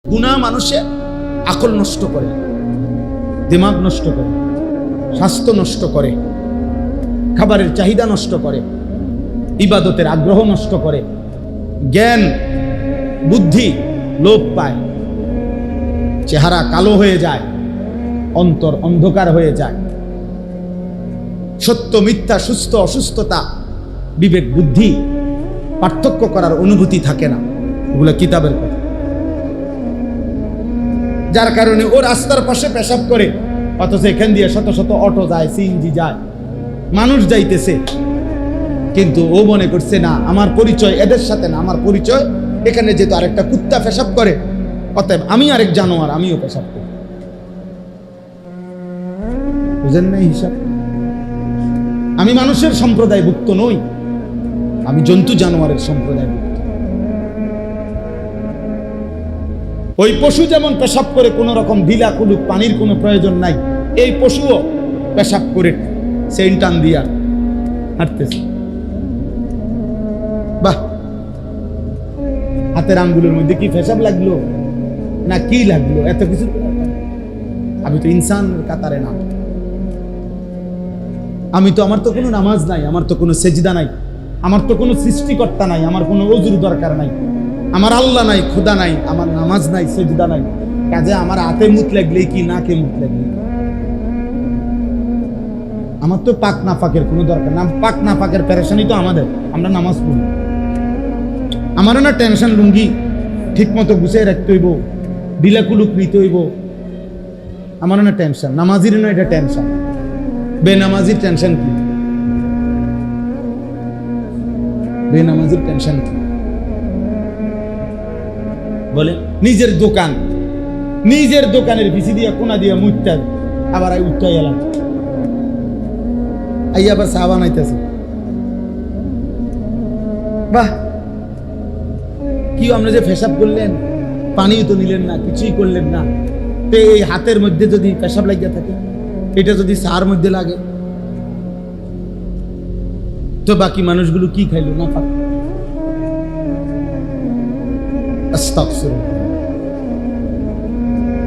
গুনাহ মানুষের আকল নষ্ট করে, দিমাগ নষ্ট করে, স্বাস্থ্য নষ্ট করে, খাবারের চাহিদা নষ্ট করে, ইবাদতের আগ্রহ নষ্ট করে, জ্ঞান বুদ্ধি লোপ পায়, চেহারা কালো হয়ে যায়, অন্তর অন্ধকার হয়ে যায়, সত্য মিথ্যা সুস্থ অসুস্থতা বিবেক বুদ্ধি পার্থক্য করার অনুভূতি থাকে না। এগুলো কিতাবের কথা। যার কারণে ও রাস্তার পাশে পেশাব করে, অথচ এখান দিয়ে শত শত অটো যায়, সিএনজি যায়, মানুষ যাইতেছে, কিন্তু ও মনে করছে না আমার পরিচয় এদের সাথে না, আমার পরিচয় এখানে যেহেতু আরেকটা কুত্তা পেশাব করে, অতএব আমি আরেক জানোয়ার, আমিও পেশাব করি। বুঝেন নাই হিসাব? আমি মানুষের সম্প্রদায়ভুক্ত নই, আমি জন্তু জানোয়ারের সম্প্রদায়ভুক্ত। ওই পশু যেমন পেশাব করে কোন রকম ঢিলা কুলুক পানির কোনো প্রয়োজন নাই, এই পশুও পেশাব করে সেন্ট টান দিয়া হাঁটতেছে। বাহ, হাতের আঙ্গুলের মধ্যে কি পেশাব লাগলো না কি লাগলো, এত কিছু। আমি তো ইনসান কাতারে না, আমি তো, আমার তো কোনো নামাজ নাই, আমার তো কোনো সেজদা নাই, আমার তো কোনো সৃষ্টিকর্তা নাই, আমার কোনো ওযুর দরকার নাই, আমার আল্লাহ নাই, খোদা নাই, আমার নামাজ নাই, সেজদা নাই, কাজে আমার হাতে মুত লাগলেই কি নাকে মুত লাগলেই, আমার তো পাক না পাকের কোনো দরকার না। পাক না পাকের পেরেশানি তো আমাদের, আমরা নামাজ পড়ি। আমারও না টেনশন, লুঙ্গি ঠিক মতো গুছিয়ে রাখতে হইব, ডিলাকুলুক নিতে হইব, আমারও না টেনশন। নামাজির না এটা টেনশন, বেনামাজির টেনশন কি? বেনামাজির টেনশন কি বলে? নিজের দোকান, নিজের দোকানের পিছি দিয়া কোনা দিয়া মুইটা আবার উঠতে এলাম, আই আবার চা বানাইতেছে। বাহ, কি আপনি যে পেশাব করলেন, পানিও তো নিলেন না, কিছুই করলেন না, তো এই হাতের মধ্যে যদি পেশাব লাগিয়ে থাকে, এটা যদি সার মধ্যে লাগে, তো বাকি মানুষগুলো কি খাইলো না পাক?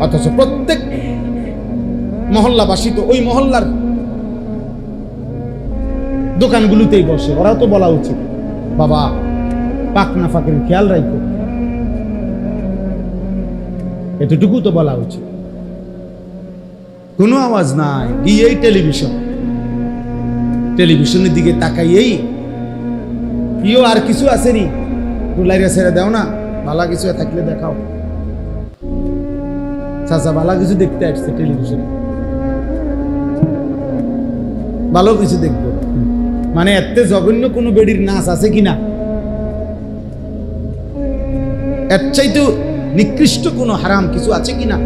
অথচ প্রত্যেক মহল্লাবাসী তো ওই মহল্লার দোকানগুলোতেই বসে। ওরা তো বলা উচিত, বাবা পাক না ফাঁকের খেয়াল রাখো, এতটুকু তো বলা উচিত। কোনো আওয়াজ নাই, গিয়েই টেলিভিশন, টেলিভিশনের দিকে তাকাইয়েই ইও আর কিছু আসেনি, টুলাইরা ছেড়ে দাও না, ভালো কিছু থাকলে দেখাও। চাচা ভালো কিছু দেখতে আসছে টেলিভিশনে, ভালো কিছু দেখবো, মানে এত জঘন্য কোনো বেডির নাচ আছে কিনা, এর চাইতে নিকৃষ্ট কোনো হারাম কিছু আছে কিনা?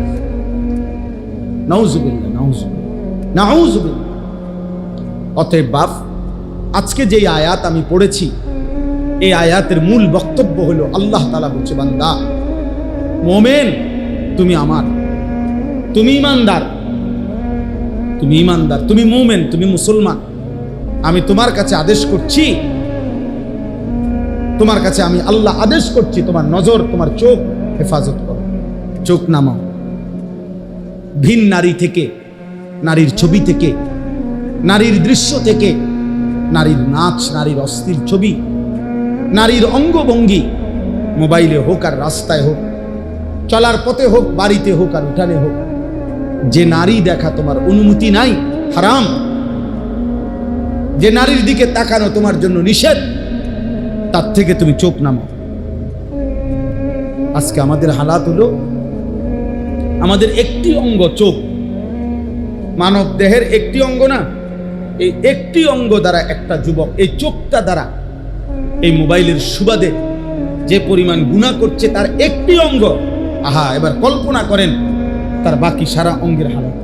নাউজুবিল্লাহ, নাউজুবিল্লাহ, নাউজুবিল্লাহ। অতএব বাপ, আজকে যে আয়াত আমি পড়েছি, এই আয়াতের মূল বক্তব্য হলো আল্লাহ তাআলা বলছে, বান্দা মোমেন তুমি আমার, তুমি ইমানদার, তুমি ইমানদার, তুমি মোমেন, তুমি মুসলমান। আমি তোমার কাছে আদেশ করছি, তোমার কাছে আমি আল্লাহ আদেশ করছি, তোমার নজর, তোমার চোখ হেফাজত করো, চোখ নামাও ভিন নারী থেকে, নারীর ছবি থেকে, নারীর দৃশ্য থেকে, নারীর নাচ, নারীর অস্থির ছবি, নারীর অঙ্গভঙ্গি, মোবাইলে হোক আর রাস্তায় হোক, চলার পথে হোক, বাড়িতে হোক আর উঠানে হোক, যে নারী দেখা তোমার অনুমতি নাই, হারাম, যে নারীর দিকে তাকানো তোমার জন্য নিষেধ, তার থেকে তুমি চোখ নামাও। আজকে আমাদের হালাত হলো, আমাদের একটি অঙ্গ চোখ, মানব দেহের একটি অঙ্গ না, এই একটি অঙ্গ দ্বারা একটা যুবক এই চোখটা দ্বারা এই মোবাইলের সুবাদে যে পরিমাণ গুনাহ করছে, তার একটি অঙ্গ, আহা, এবার কল্পনা করেন তার বাকি সারা অঙ্গের হালাত।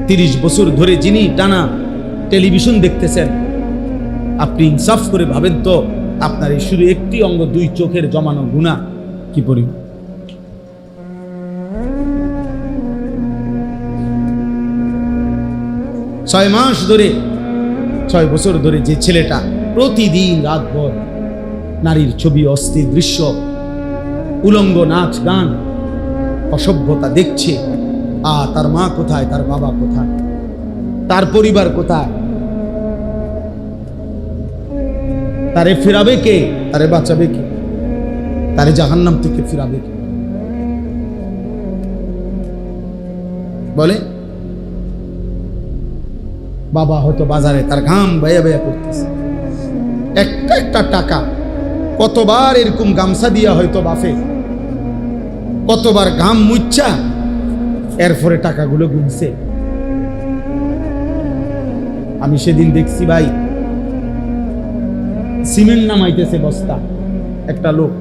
30 বছর ধরে যিনি টানা টেলিভিশন দেখতেছেন, আপনি ইনসাফ করে ভাবেন তো, আপনার এই শুধু একটি অঙ্গ, 2 চোখের জমানো গুনাহ কি পরিমাণ? ছয় মাস ধরে, 6 বছর ধরে যে ছেলেটা প্রতিদিন রাতভর নারীর ছবি, অস্থির দৃশ্য, উলঙ্গ নাচ গান, অসভ্যতা দেখছে। তার মা কোথায়, তার বাবা কোথায়, তার পরিবার কোথায়? তারে ফিরাবে কে? তারে বাঁচাবে কে? তারে জাহান্নাম থেকে ফিরাবে কে? বলে বাবা হয়তো বাজারে তার ঘাম বেয়া বেয়া করতেছে, একটা একটা টাকা কতবার এরকম গামছা দিয়া হয়তো বাফে কতবার ঘাম মুচ্ছা এরপরে টাকাগুলো গুনছে। আমি সেদিন দেখছি ভাই, সিমেন্ট নামাইতেছে বস্তা একটা লোক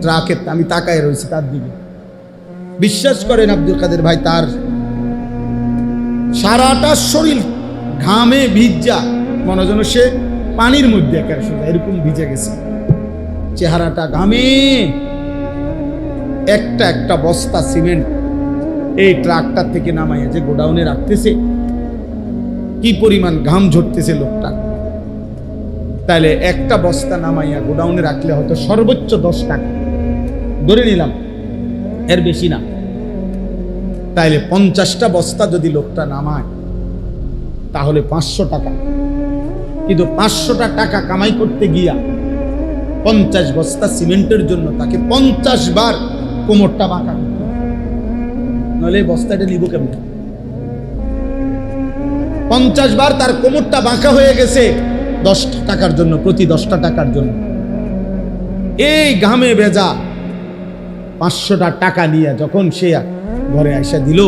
ট্রাকের, আমি তাকায় রয়েছি তার দিকে। বিশ্বাস করেন আব্দুল কাদের ভাই, তার সারাটা শরীর ঘামে ভিজা, মনে যেন সে পানির মধ্যে এরকম ভিজে গেছে, চেহারাটা ঘামে। একটা একটা বস্তা সিমেন্ট এই ট্রাকটার থেকে নামাইয়া যে গোডাউনে রাখতেছে, কি পরিমাণ ঘাম ঝরতেছে লোকটা। তাইলে একটা বস্তা নামাইয়া গোডাউনে রাখলে হয়তো সর্বোচ্চ 10 টাকা ধরে নিলাম, এর বেশি না। তাইলে 50টা বস্তা যদি লোকটা নামায় তাহলে 500 টাকা। কিন্তু 500টা টাকা কামাই করতে গিয়া 50 বস্তা সিমেন্টের জন্য তাকে 50 বার কোমরটা বাঁকা, নইলে বস্তাটা নিব কেমন? 50 বার তার কোমরটা বাঁকা হয়ে গেছে 10 টাকার জন্য, প্রতি 10টা টাকার জন্য। এই ঘামে ভেজা 500টা টাকা নিয়ে যখন সে ঘরে আইসা দিল,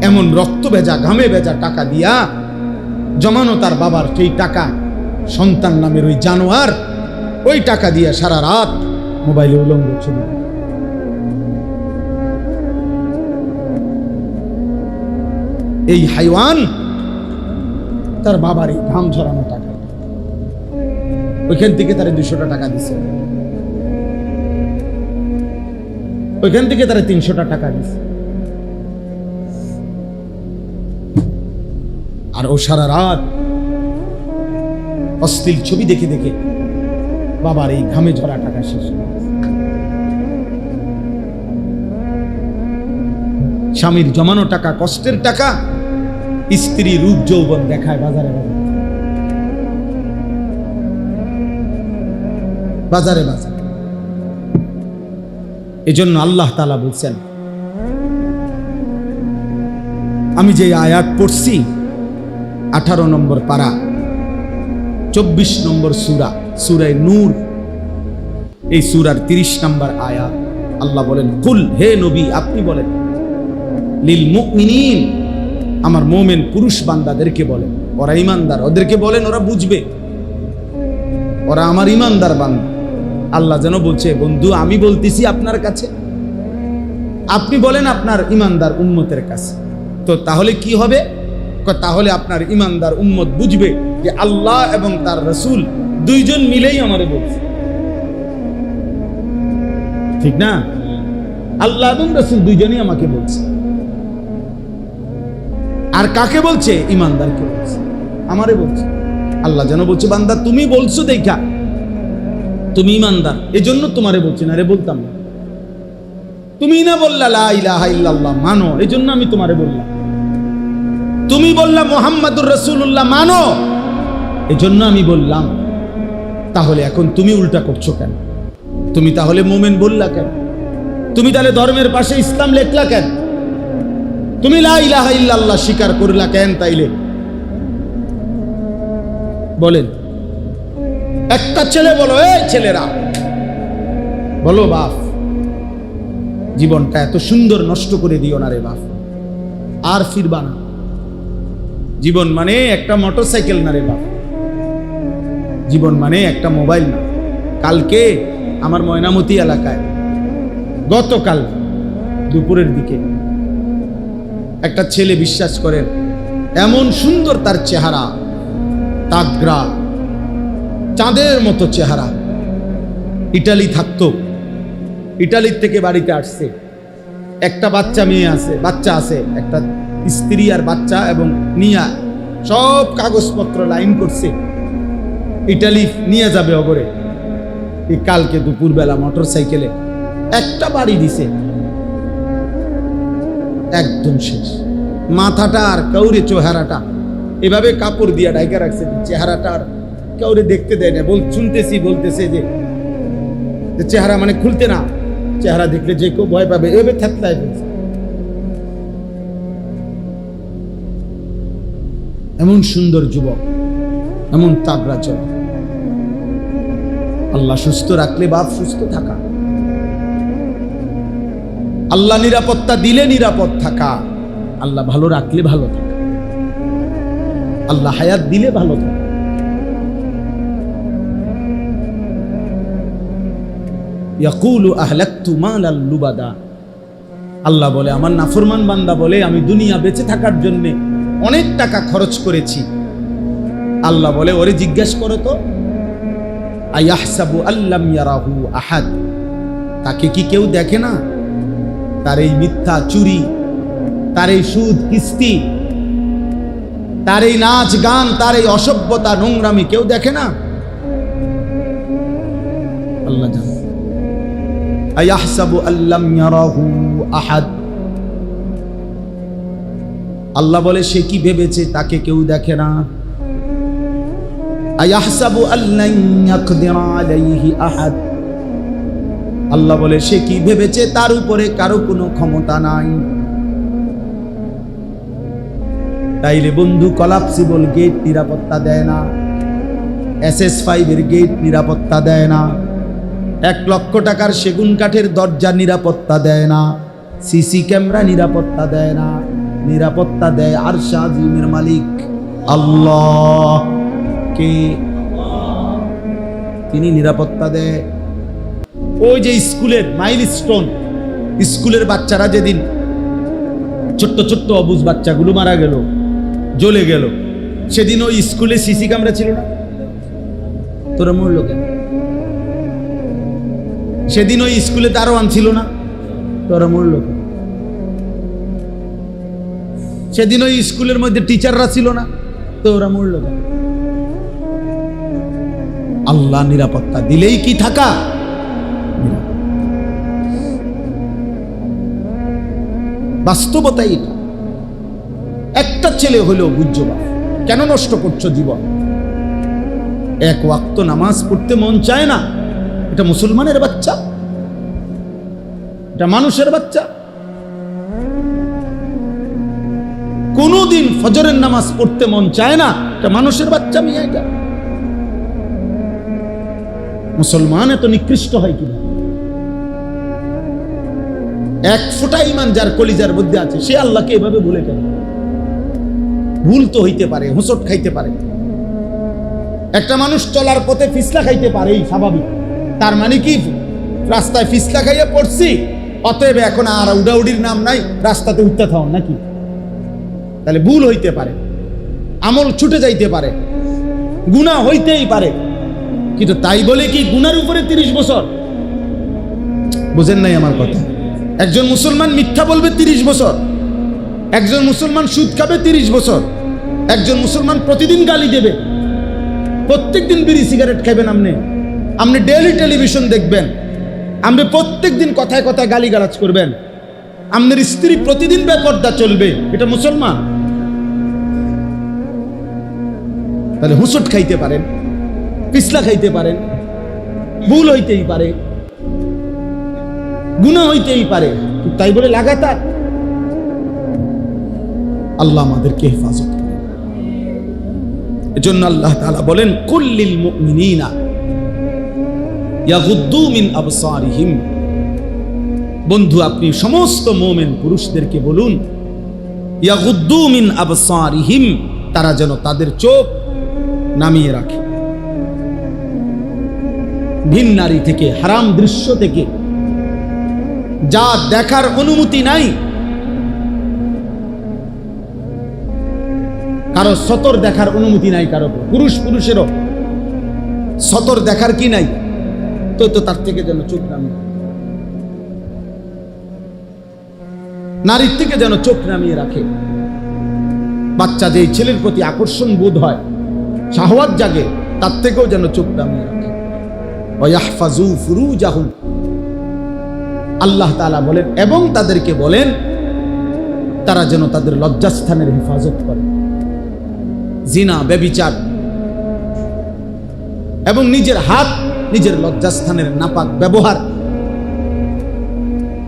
এমন রক্ত ভেজা ঘামে ভেজা টাকা দিয়া জমানো তার বাবার সেই টাকা, সন্তান নামের ওই জানোয়ার ওই টাকা দিয়া সারা রাত মোবাইলে উলঙ্গ ছবি। এই হাইওয়ান তার বাবার এই ঘাম ঝরানো টাকা, ওইখান থেকে তারা 200টা টাকা দিছে, ওইখান থেকে তারা 300টা টাকা দিছে। আর ও সারা রাত অশ্লীল ছবি দেখে দেখে বাবার এই ঘামে ঝরা টাকা শেষ। স্বামীর জমানো টাকা, কষ্টের টাকা, স্ত্রী রূপ যৌবন দেখায় বাজারে বাজারে বাজারে। এজন্য আল্লাহ তাআলা বলছেন, আমি যে আয়াত পড়ছি 18 নম্বর পারা 24 নম্বর সূরা, সূরা নূর, এই সূরার 30 নম্বর আয়াত। আল্লাহ বলেন, কুল, হে নবী আপনি বলেন, লিল মুমিনিন, আমার মুমিন পুরুষ বান্দাদেরকে বলেন, ওরা ইমানদার, ওদেরকে বলেন, ওরা বুঝবে, ওরা আমার ইমানদার বান্দা। আল্লাহ যেন বলছে, বন্ধু আমি বলতেছি আপনার কাছে, আপনি বলেন আপনার ইমানদার উম্মতের কাছে। তো তাহলে কি হবে? তাহলে আপনার ইমানদার উম্মত বুঝবে যে আল্লাহ এবং তার রাসূল দুইজন মিলেই আমারে বলছে, ঠিক না? আল্লাহ এবং রাসূল দুইজনই আমাকে বলছে। আর কাকে বলছে? ইমানদারকে বলছে, আমারে বলছে। আল্লাহ যেন বলছে, বান্দা তুমি বলছো দেখা তুমি ইমানদার, এজন্য তোমারে বলছি, না রে বলতাম না। তুমি না বললা লা ইলাহা ইল্লাল্লাহ মানো, এজন্য আমি তোমারে বললাম। তুমি বললা মুহাম্মাদুর রাসূলুল্লাহ মানো, এজন্য আমি বললাম। তাহলে এখন তুমি উল্টা করছো কেন? তুমি তাহলে মুমিন বললা কেন? তুমি তাহলে ধর্মের পাশে ইসলাম লেখলা কেন? তুমি লা ইলাহা ইল্লাল্লাহ স্বীকার করলা কেন? তাইলে বলেন, একটা ছেলে বলো, এই ছেলেরা বলো, বাপ জীবনটা এত সুন্দর নষ্ট করে দিও না রে বাপ, আর ফিরবা না। জীবন মানে একটা মোটরসাইকেল না রে বাপ, জীবন মানে একটা মোবাইল না। কালকে আমার ময়নামতি এলাকায় গতকাল দুপুরের দিকে একটা ছেলে, বিশ্বাস করেন এমন সুন্দর তার চেহারা, তাগরা, চাঁদের মতো চেহারা, ইটালি থাকতো, ইটালির থেকে বাড়িতে আসছে, একটা বাচ্চা আছে, একটা স্ত্রী আর বাচ্চা, এবং নিয়া সব কাগজপত্র লাইন করছে, ইটালি নিয়ে যাবে অগরে। এই কালকে দুপুরবেলা মোটর সাইকেলে একটা বাড়ি দিছে, একদম শেষ। মাথাটা আর কাউরে চেহারাটা এভাবে কাপড় দিয়া ঢাকা রাখছে, চেহারাটা আর কাউরে দেখতে দেয় না। বলতেছে যে চেহারা মানে খুলতে না, চেহারা দেখলে যে কেউ ভয় পাবে, এভাবে থেতলায় ফেলছে। এমন সুন্দর যুবক, এমন তাগড়া চলে। আল্লাহ সুস্থ রাখলে বাপ সুস্থ থাকা, আল্লাহ নিরাপত্তা দিলে নিরাপদ থাকা, আল্লাহ ভালো রাখলে ভালো থাকা, আল্লাহ হায়াত দিলে ভালো থাকা। ইয়াকুলু আহলাকতু মালাল লুবাদা, আল্লাহ বলে, আমার নাফরমান বান্দা বলে, আমি দুনিয়া বেঁচে থাকার জন্য অনেক টাকা খরচ করেছি। আল্লাহ বলে, ওরে জিজ্ঞেস করো তো, আয়াহসাবু আল্লাম ইয়ারাহু আহাদ, তাকে কি কেউ দেখে না? তার এই মিথ্যা চুরি, তার এই সুদ কিস্তি, তার এই নাচ গান, তার এই অসভ্যতা নোংরামি কেউ দেখে না? আল্লাহ জানে। আয়াহসাবু আল্লাম ইয়ারাহু আহাদ, আল্লাহ বলে, সে কি ভেবেছে তাকে কেউ দেখে না? আয়াহসাবু আল্লান ইয়াকদিরা আলাইহি আহাদ, আল্লাহ বলে, সে কি ভেবেছে তার উপরে কারো কোনো ক্ষমতা নাই। তাইলে বন্ধু, কলাপসিবল গেট নিরাপত্তা দেয় না, SS5 এর গেট নিরাপত্তা দেয় না, 1 লক্ষ টাকার সেগুন কাঠের দরজা নিরাপত্তা দেয় না, সিসি ক্যামেরা নিরাপত্তা দেয় না। নিরাপত্তা দেয় আরশ আজিমের মালিক আল্লাহ। কে? তিনি নিরাপত্তা দেয়। ওই যে স্কুলের মাইলস্টোন, স্কুলের বাচ্চারা যেদিন ছোট্ট ছোট্ট অবুঝ বাচ্চাগুলো মারা গেল, জ্বলে গেল, সেদিন ওই স্কুলে সিসি ক্যামেরা ছিল না? তোরা মরল কেন? সেদিন ওই স্কুলে দারোয়ান ছিল না? তোরা মরল কেন? সেদিন ওই স্কুলের মধ্যে টিচাররা ছিল না? তো ওরা মরল কেন? আল্লাহ নিরাপত্তা দিলেই কি থাকা? বাস্তবতা এটা। একটা ছেলে হলেও বুঝছো বাবা, কেন নষ্ট করছো জীবন? 1 ওয়াক্ত নামাজ পড়তে মন চায় না? এটা মুসলমানের বাচ্চা, এটা মানুষের বাচ্চা। কোনদিন ফজরের নামাজ পড়তে মন চায় না? এটা মানুষের বাচ্চা। মিয়া, এটা মুসলমান এত নিকৃষ্ট হয় কিনা? 1 ফোঁটা ঈমান যার কলিজার মধ্যে আছে, সে আল্লাহকে এভাবে ভুলে কেন? ভুল তো হইতে পারে, হোঁচট খাইতে পারে। একটা মানুষ চলার পথে ফিসলা খাইতে পারে, এই স্বাভাবিক। তার মানে কি রাস্তায় ফিসলা খাইয়ে পড়ছি, অতএব এখন আর উডাউডির নাম নাই, রাস্তাতে উঠতে থাও নাকি? তাহলে ভুল হইতে পারে, আমল ছুটে যাইতে পারে, গুনাহ হইতেই পারে, কিন্তু তাই বলে কি গুনার উপরে 30 বছর? বুঝেন নাই আমার কথা? একজন মুসলমান মিথ্যা বলবে 30 বছর, একজন মুসলমান সুদ খাবে 30 বছর, একজন মুসলমান প্রতিদিন গালি দেবে, প্রত্যেকদিন বিড়ি সিগারেট খাবেন, আপনি ডেইলি টেলিভিশন দেখবেন, আপনি প্রত্যেকদিন কথায় কথায় গালিগালাজ করবেন, আপনার স্ত্রী প্রতিদিন বেপর্দা চলবে, এটা মুসলমান? তাহলে হুঁচট খাইতে পারেন, পিছলা খাইতে পারেন, ভুল হইতেই পারে, গুনাহ হইতেই পারে, তাই বলে লাগাতার? আল্লাহ আমাদেরকে হেফাজত করেন। এজন্য আল্লাহ তাআলা বলেন, কুল্লিল মুমিনিনা ইয়াগুদ্দু মিন আবসারিহিম, বন্ধু আপনি সমস্ত মুমিন পুরুষদেরকে বলুন, ইয়াগুদ্দু মিন আবসারিহিম, তারা যেন তাদের চোখ নামিয়ে রাখে ভিন নারী থেকে, হারাম দৃশ্য থেকে, যা দেখার অনুমতি নাই। কারো সতর দেখার অনুমতি নাই, কারো পুরুষেরও সতর দেখার কি নাই? তো তার থেকে যেন চোখ নামিয়ে, নারীর থেকে যেন চোখ নামিয়ে রাখে। বাচ্চা যে ছেলের প্রতি আকর্ষণ বোধ হয়, শাহওয়াত জাগে, তার থেকেও যেন চোখ নামিয়ে রাখে। ওয়া ইয়াহফাজু ফুরুজাহুম, আল্লাহ তাআলা বলেন এবং তাদেরকে বলেন তারা যেন তাদের লজ্জাস্থানের হেফাজত করে। জিনা, ব্যভিচার এবং নিজের হাত নিজের লজ্জাস্থানের নাপাক ব্যবহার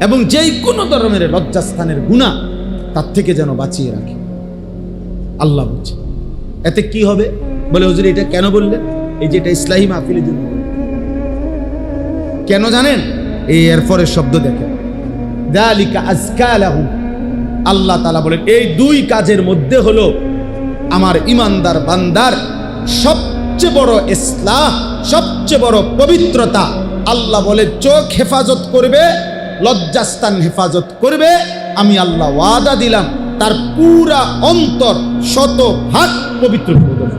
এবং যেই কোনো ধরনের লজ্জাস্থানের গুনাহ তার থেকে যেন বাঁচিয়ে রাখে। আল্লাহ বলছে এতে কি হবে? বলে হুজুর এটা কেন বললেন? এই যে এটা ইসলাহি মাহফিলের জন্য। কেন জানেন? এই এরপরের শব্দ দেখেন, যালিকা আযকা লাহুম। আল্লাহ তাআলা বলেন এই দুই কাজের মধ্যে হলো আমার ঈমানদার বান্দার সবচেয়ে বড় ইসলাহ, সবচেয়ে বড় পবিত্রতা। আল্লাহ বলে চোখ হেফাজত করবে, লজ্জাস্থান হেফাজত করবে, আমি আল্লাহ ওয়াদা দিলাম তার পুরা অন্তর 100% পবিত্র করে দেব।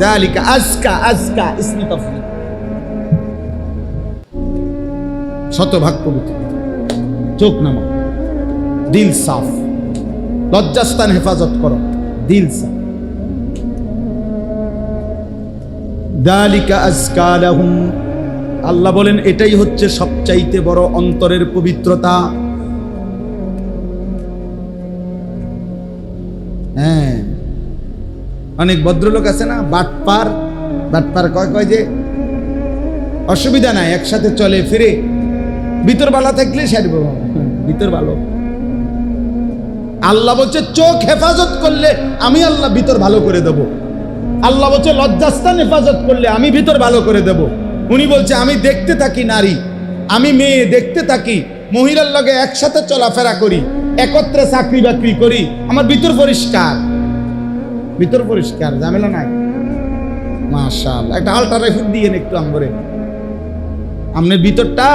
যালিকা আযকা, আযকা ইসমে তাফসীর, 100% পবিত্র। চোখ নামাও, দিল সাফ, লজ্জাস্থান হেফাজত করো, দিল সাফ। যালিকা আযকা লাহুম, আল্লাহ বলেন এটাই হচ্ছে সবচাইতে বড় অন্তরের পবিত্রতা। হ্যাঁ, অনেক ভদ্রলোক আছে না, বাটপার বাটপার কয় যে অসুবিধা নাই, একসাথে চলে ফিরে, ভিতর ভালো থাকলে সারব, ভিতর ভালো। আল্লাহ বলছে চোখ হেফাজত করলে আমি আল্লাহ ভিতর ভালো করে দেব। আল্লাহ বলছে লজ্জাস্থান হেফাজত করলে আমি ভিতর ভালো করে দেব। উনি বলছে আমি দেখতে থাকি নারী, আমি মেয়ে দেখতে থাকি, মহিলার লগে একসাথে চলাফেরা করি, একত্রে চাকরি বাকরি করি, আমার ভিতর পরিষ্কার, ভিতর পরিষ্কার, ঝামেলা নাই। মাশাআল্লাহ, একটা আল্ট্রাসাউন্ড দিয়ে একটু আমরে আমনের ভিতরটা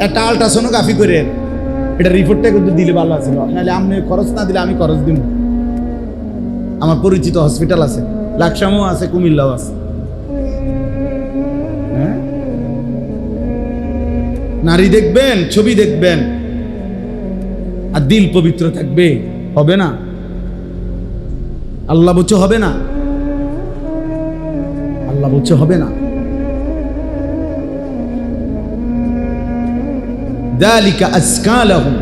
একটা আল্ট্রাসোনোগ্রাফি করে এটা রিপোর্টটা কিন্তু দিলে ভালো আছে, নাহলে আপনি খরচ না দিলে আমি খরচ দিব। আমার পরিচিত হসপিটাল আছে, লাকসামও আছে, কুমিল্লাও আছে। হ্যাঁ, নারী দেখবেন, ছবি দেখবেন, আর দিল পবিত্র থাকবে। হবে না? আল্লাহ বলছে হবে না, আল্লাহ বলছে হবে না। যালিকা আযকা লাহুম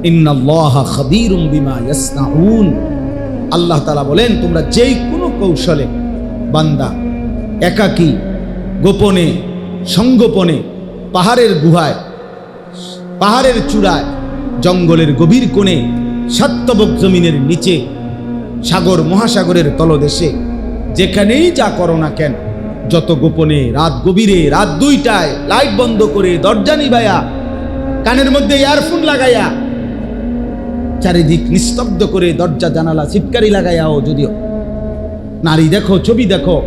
ইন্নাল্লাহা খাবীরুম বিমা ইয়াসনাউন। আল্লাহ তাআলা বলেন তোমরা যেই কোনো কৌশলে বান্দা একাকী, গোপনে, সংগোপনে, পাহাড়ের গুহায়, পাহাড়ের চূড়ায়, জঙ্গলের গভীর কোণে, সাতবক জমিনের নিচে, সাগর মহাসাগরের তলদেশে, যেখানেই যা করো না কেন, যত গোপনে, রাত গভীরে, রাত 2টায় লাইট বন্ধ করে, দরজা নিভাইয়া, কানের মধ্যে ইয়ারফোন লাগাইয়া, চারিদিক নিস্তব্ধ করে, দরজা জানালা ছিটকারি লাগাইয়াও যদিও নারী দেখো, ছবি দেখো,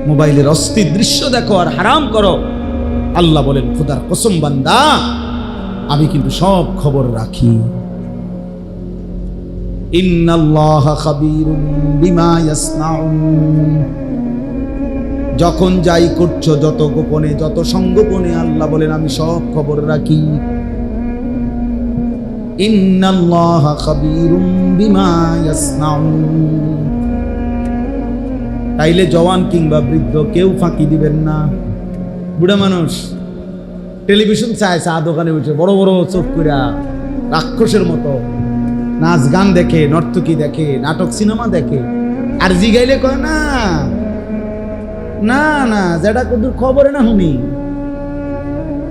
মোবাইলের অস্থির দৃশ্য দেখো আর হারাম করো, আল্লাহ বলেন খোদার কসম বান্দা আমি কিন্তু সব খবর রাখি। ইন্নাল্লাহা খাবীরুম বিমা ইয়াসনাউন। যখন যাই করছো, যত গোপনে, যত সংগোপনে, আল্লাহ বলেন আমি সব খবর রাখি। ইন্নাল্লাহা খাবীরুম বিমা ইয়াসনাউন। তাইলে জওয়ান কিংবা বৃদ্ধ কেউ ফাঁকি দিবেন না। বুড়া মানুষ টেলিভিশন চায়, চা দোকানে বসে বড় বড় চোখ কইরা রাক্ষসের মতো নাচ গান দেখে, নর্তকী দেখে, নাটক সিনেমা দেখে, আর জিগাইলে কয় না না না, যেটা কদুর খবরে না শুনি,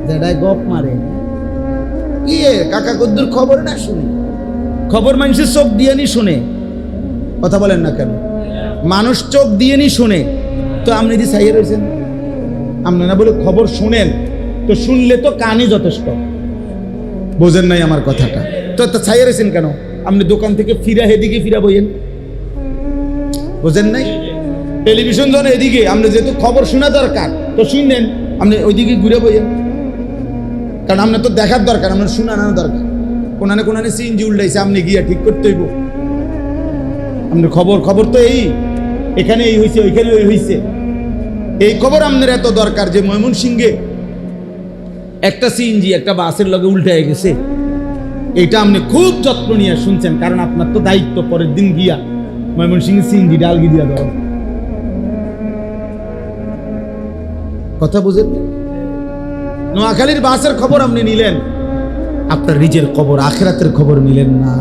যেটাই গপ মারে, ইয়ে কাকা কদ্দুর খবরে না শুনি, খবর মানুষের চোখ দিয়ে নি শুনে। কথা বলেন না কেন? মানুষ চোখ দিয়ে নি শুনে, তো আপনি যদি চাইয়ে রয়েছেন, আপনি না বলে খবর শুনেন, তো শুনলে তো কানই যথেষ্ট। বোঝেন নাই আমার কথাটা? তো চাইয়ে রয়েছেন কেন? আপনি দোকান থেকে ফিরা এদিকে ফিরা বইয়েন, বোঝেন নাই? টেলিভিশন যখন এদিকে, আপনি যেহেতু খবর শোনা দরকার তো শুনলেন, আপনি ওইদিকে ঘুরে বইয়েন, কারণ আপনার তো দেখার দরকার, আপনার শোনানো দরকার। কোনানে কোনানে সিএনজি উল্টাইছে, আপনি গিয়া ঠিক করতে হইব। আপনার খবর তো এই, এখানে এই হয়েছে, ওইখানে ওই হয়েছে, এই খবর আপনার এত দরকার যে ময়মনসিংহে একটা সিএনজি একটা বাসের লগে উল্টায় গেছে, এটা আপনি খুব যত্ন নিয়ে শুনছেন, কারণ আপনার তো দায়িত্ব পরের দিন গিয়া ময়মনসিংহে সিএনজি ডালগি দিয়া দেওয়া। কথা বুঝেন? নোয়াখালীর বাসের খবর আপনি নিলেন, আপনার নিজের খবর আখিরাতের খবর নিলেন না।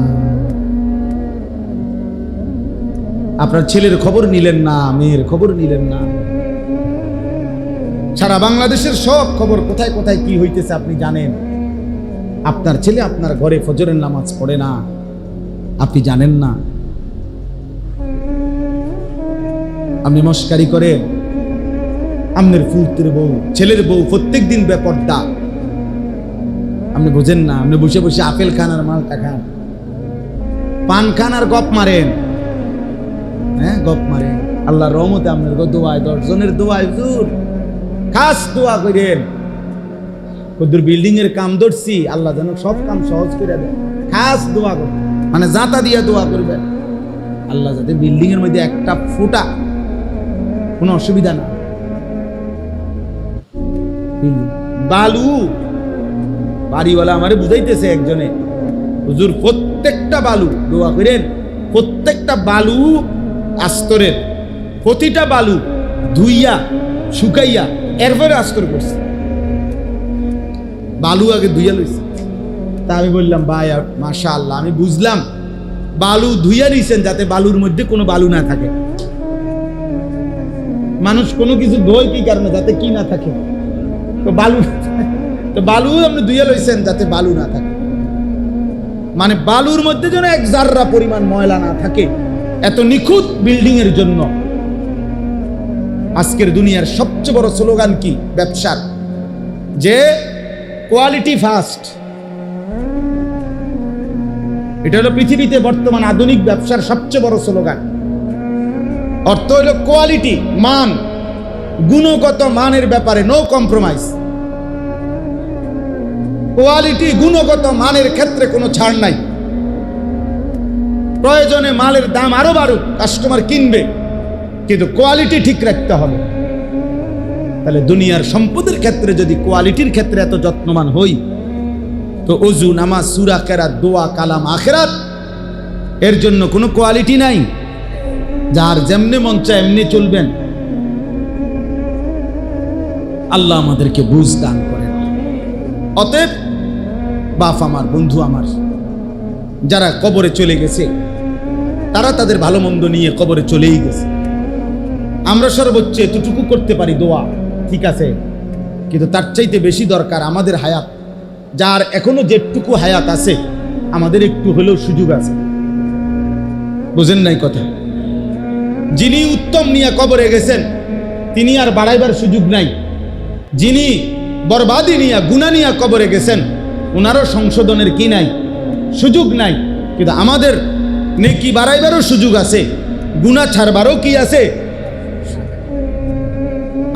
আপনার ছেলের খবর নিলেন না, মেয়ের খবর নিলেন না। সারা বাংলাদেশের সব খবর কোথায় কোথায় কি হইতেছে আপনি জানেন। আপনার ছেলে আপনার ঘরে ফজরের নামাজ পড়ে না, আপনি জানেন না। আপনি মস্কারি করেন, আপনার ফুলতের বউ, ছেলের বউ প্রত্যেক দিন বেপর্দা, আপনি বুঝেন না। আপনি বসে বসে আপেল খান আর মালটা খান, পান খান আর গপ মারেন। হ্যাঁ, গপ মারেন। আল্লাহর রহমতে আপনার দোয়ায়, 10 জনের দোয়ায় হুজুর খাস দোয়া করেন। কদ্দুর বিল্ডিং এর কাম ধরছি, আল্লাহ যেন সব কাম সহজ করে দেয়। খাস দোয়া করবেন, মানে জাতা দিয়ে দোয়া করবেন, আল্লাহ যাতে বিল্ডিং এর মধ্যে একটা ফুটা কোনো অসুবিধা না। বালু বাড়িওয়ালা আমারে বুঝাইতেছে একজনে, হুজুর প্রত্যেকটা বালু দোয়া করেন, প্রত্যেকটা বালু আস্তরের, প্রতিটা বালু ধুইয়া শুকাইয়া এরপরে আস্তর করছে। বালু আগে ধুইয়া লইছে। তা আমি বললাম ভাই মাশাআল্লাহ, আমি বুঝলাম বালু ধুইয়া নিছেন যাতে বালুর মধ্যে কোনো বালু না থাকে। মানুষ কোনো কিছু ধোয় কি কারণে? যাতে কি না থাকে। তো বালু আপনি ধুইয়া লইছেন যাতে বালু না থাকে, মানে বালুর মধ্যে যেন এক জাররা পরিমাণ ময়লা না থাকে। এত নিখুঁত বিল্ডিং এর জন্য আজকের দুনিয়ার সবচেয়ে বড় স্লোগান কি? ব্যবসার, যে কোয়ালিটি ফার্স্ট। এটা হলো পৃথিবীতে বর্তমান আধুনিক ব্যবসার সবচেয়ে বড় স্লোগান। অর্থ হলো কোয়ালিটি, মান, গুণগত মানের ব্যাপারে নো কম্প্রোমাইজ। কোয়ালিটি, গুণগত মানের ক্ষেত্রে কোনো ছাড় নাই। প্রয়োজনে মালের দাম আরো বাড়ুক, কাস্টমার কিনবে, কিন্তু কোয়ালিটি ঠিক রাখতে হবে। তাহলে দুনিয়ার সম্পদের ক্ষেত্রে যদি কোয়ালিটির ক্ষেত্রে এত যত্নবান হই, তো ওযু, নামাজ, সূরা, কেরাত, দোয়া, কালাম, আখিরাত এর জন্য কোনো কোয়ালিটি নাই। যার যেমনে মন চায় এমনি চলবেন। আল্লাহ আমাদেরকে বুঝ দান করেন। অতএব বাপ আমার, বন্ধু আমার, যারা কবরে চলে গেছে তারা তাদের ভালো মন্দ নিয়ে কবরে চলেই গেছে। আমরা সর্বোচ্চ এতটুকু করতে পারি দোয়া, ঠিক আছে, কিন্তু তার চাইতে বেশি দরকার আমাদের হায়াত। যার এখনো যেটুকু হায়াত আছে, আমাদের একটু হলেও সুযোগ আছে। বুঝেন নাই কথা? যিনি উত্তম নিয়ে কবরে গেছেন তিনি আর বাড়াইবার সুযোগ নাই। যিনি বরবাদি নিয়ে, গুনাহ নিয়ে কবরে গেছেন, ওনারও সংশোধনের কি নাই? সুযোগ নাই। কিন্তু আমাদের নেকি বাড়াইবারও সুযোগ আছে, গুনাহ ছাড়বারও কি আছে?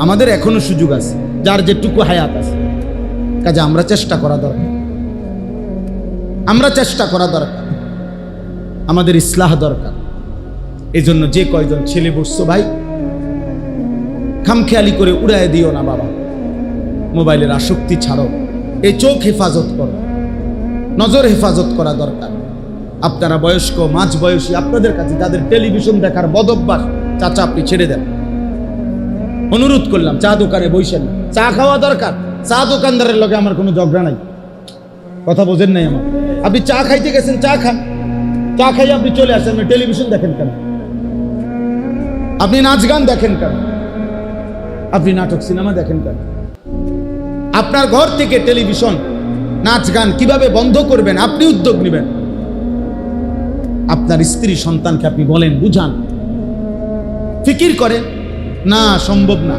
আমাদের এখনো সুযোগ আছে, যার যেটুকু হায়াত আছে। কাজে আমরা চেষ্টা করা দরকার, আমরা চেষ্টা করা দরকার, আমাদের ইসলাহ দরকার। এই জন্য যে কয়জন ছেলে বসছো ভাই, খামখেয়ালি করে উড়ায় দিও না বাবা। মোবাইলের আসক্তি ছাড়ো, এই চোখ হেফাজত করো, নজর হেফাজত করা দরকার। আপনারা বয়স্ক, মাঝ বয়সী, আপনাদের কাছে যাদের টেলিভিশন দেখার বদভ্যাস, চাচা আপনি ছেড়ে দেন। অনুরোধ করলাম, চা দোকানে বসেন না, চা খাওয়া দরকার। চা দোকানদারের লগে আমার কোনো ঝগড়া নাই, কথা বোঝেন নাই আমার। আপনি চা খাইতে গেছেন, চা খান, চা খাই আপনি চলে আসেন। আপনি টেলিভিশন দেখেন কেন? আপনি নাচ গান দেখেন কেন? আপনি নাটক সিনেমা দেখেন কেন? আপনার ঘর থেকে টেলিভিশন, নাচ গান কিভাবে বন্ধ করবেন আপনি উদ্যোগ নেবেন। আপনার স্ত্রী সন্তানকে আপনি বলেন, বুঝান, ফিকির করেন। না, সম্ভব না,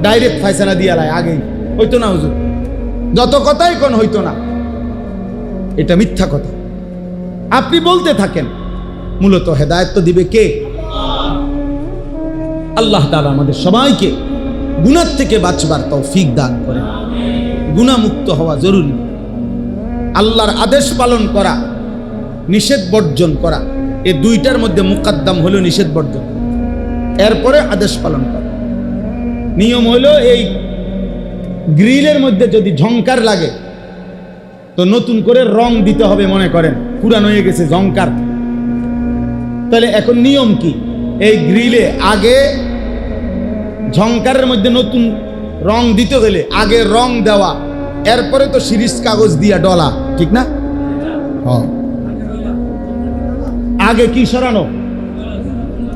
ডাইরেক্ট ফয়সালা দিয়ে আলাই, আগেই হইতো না হুজুর, যত কথাই কোন হইতো না, এটা মিথ্যা কথা। আপনি বলতে থাকেন, মূলত হেদায়েত তো দিবে কে? আল্লাহ তাআলা আমাদের সবাইকে গুনাহ থেকে বাঁচবার তৌফিক দান করেন। গুনাহ মুক্ত হওয়া জরুরি। আল্লাহর আদেশ পালন করা, নিষেধ বর্জন করা, এই দুইটার মধ্যে মুকদ্দম হলো নিষেধ বর্জন, এরপরে আদেশ পালন করা। নিয়ম হলো এই গ্রিলের মধ্যে যদি ঝংকার লাগে তো নতুন করে রং দিতে হবে। মনে করেন পুরানো হয়ে গেছে ঝংকার, তাহলে এখন নিয়ম কি? এই গ্রিলে আগে ঝংকারের মধ্যে নতুন রং দিতে গেলে আগে রং দেওয়া, এরপরে তো সিরিজ কাগজ দিয়া ডলা, ঠিক না? আগে কি সরানো,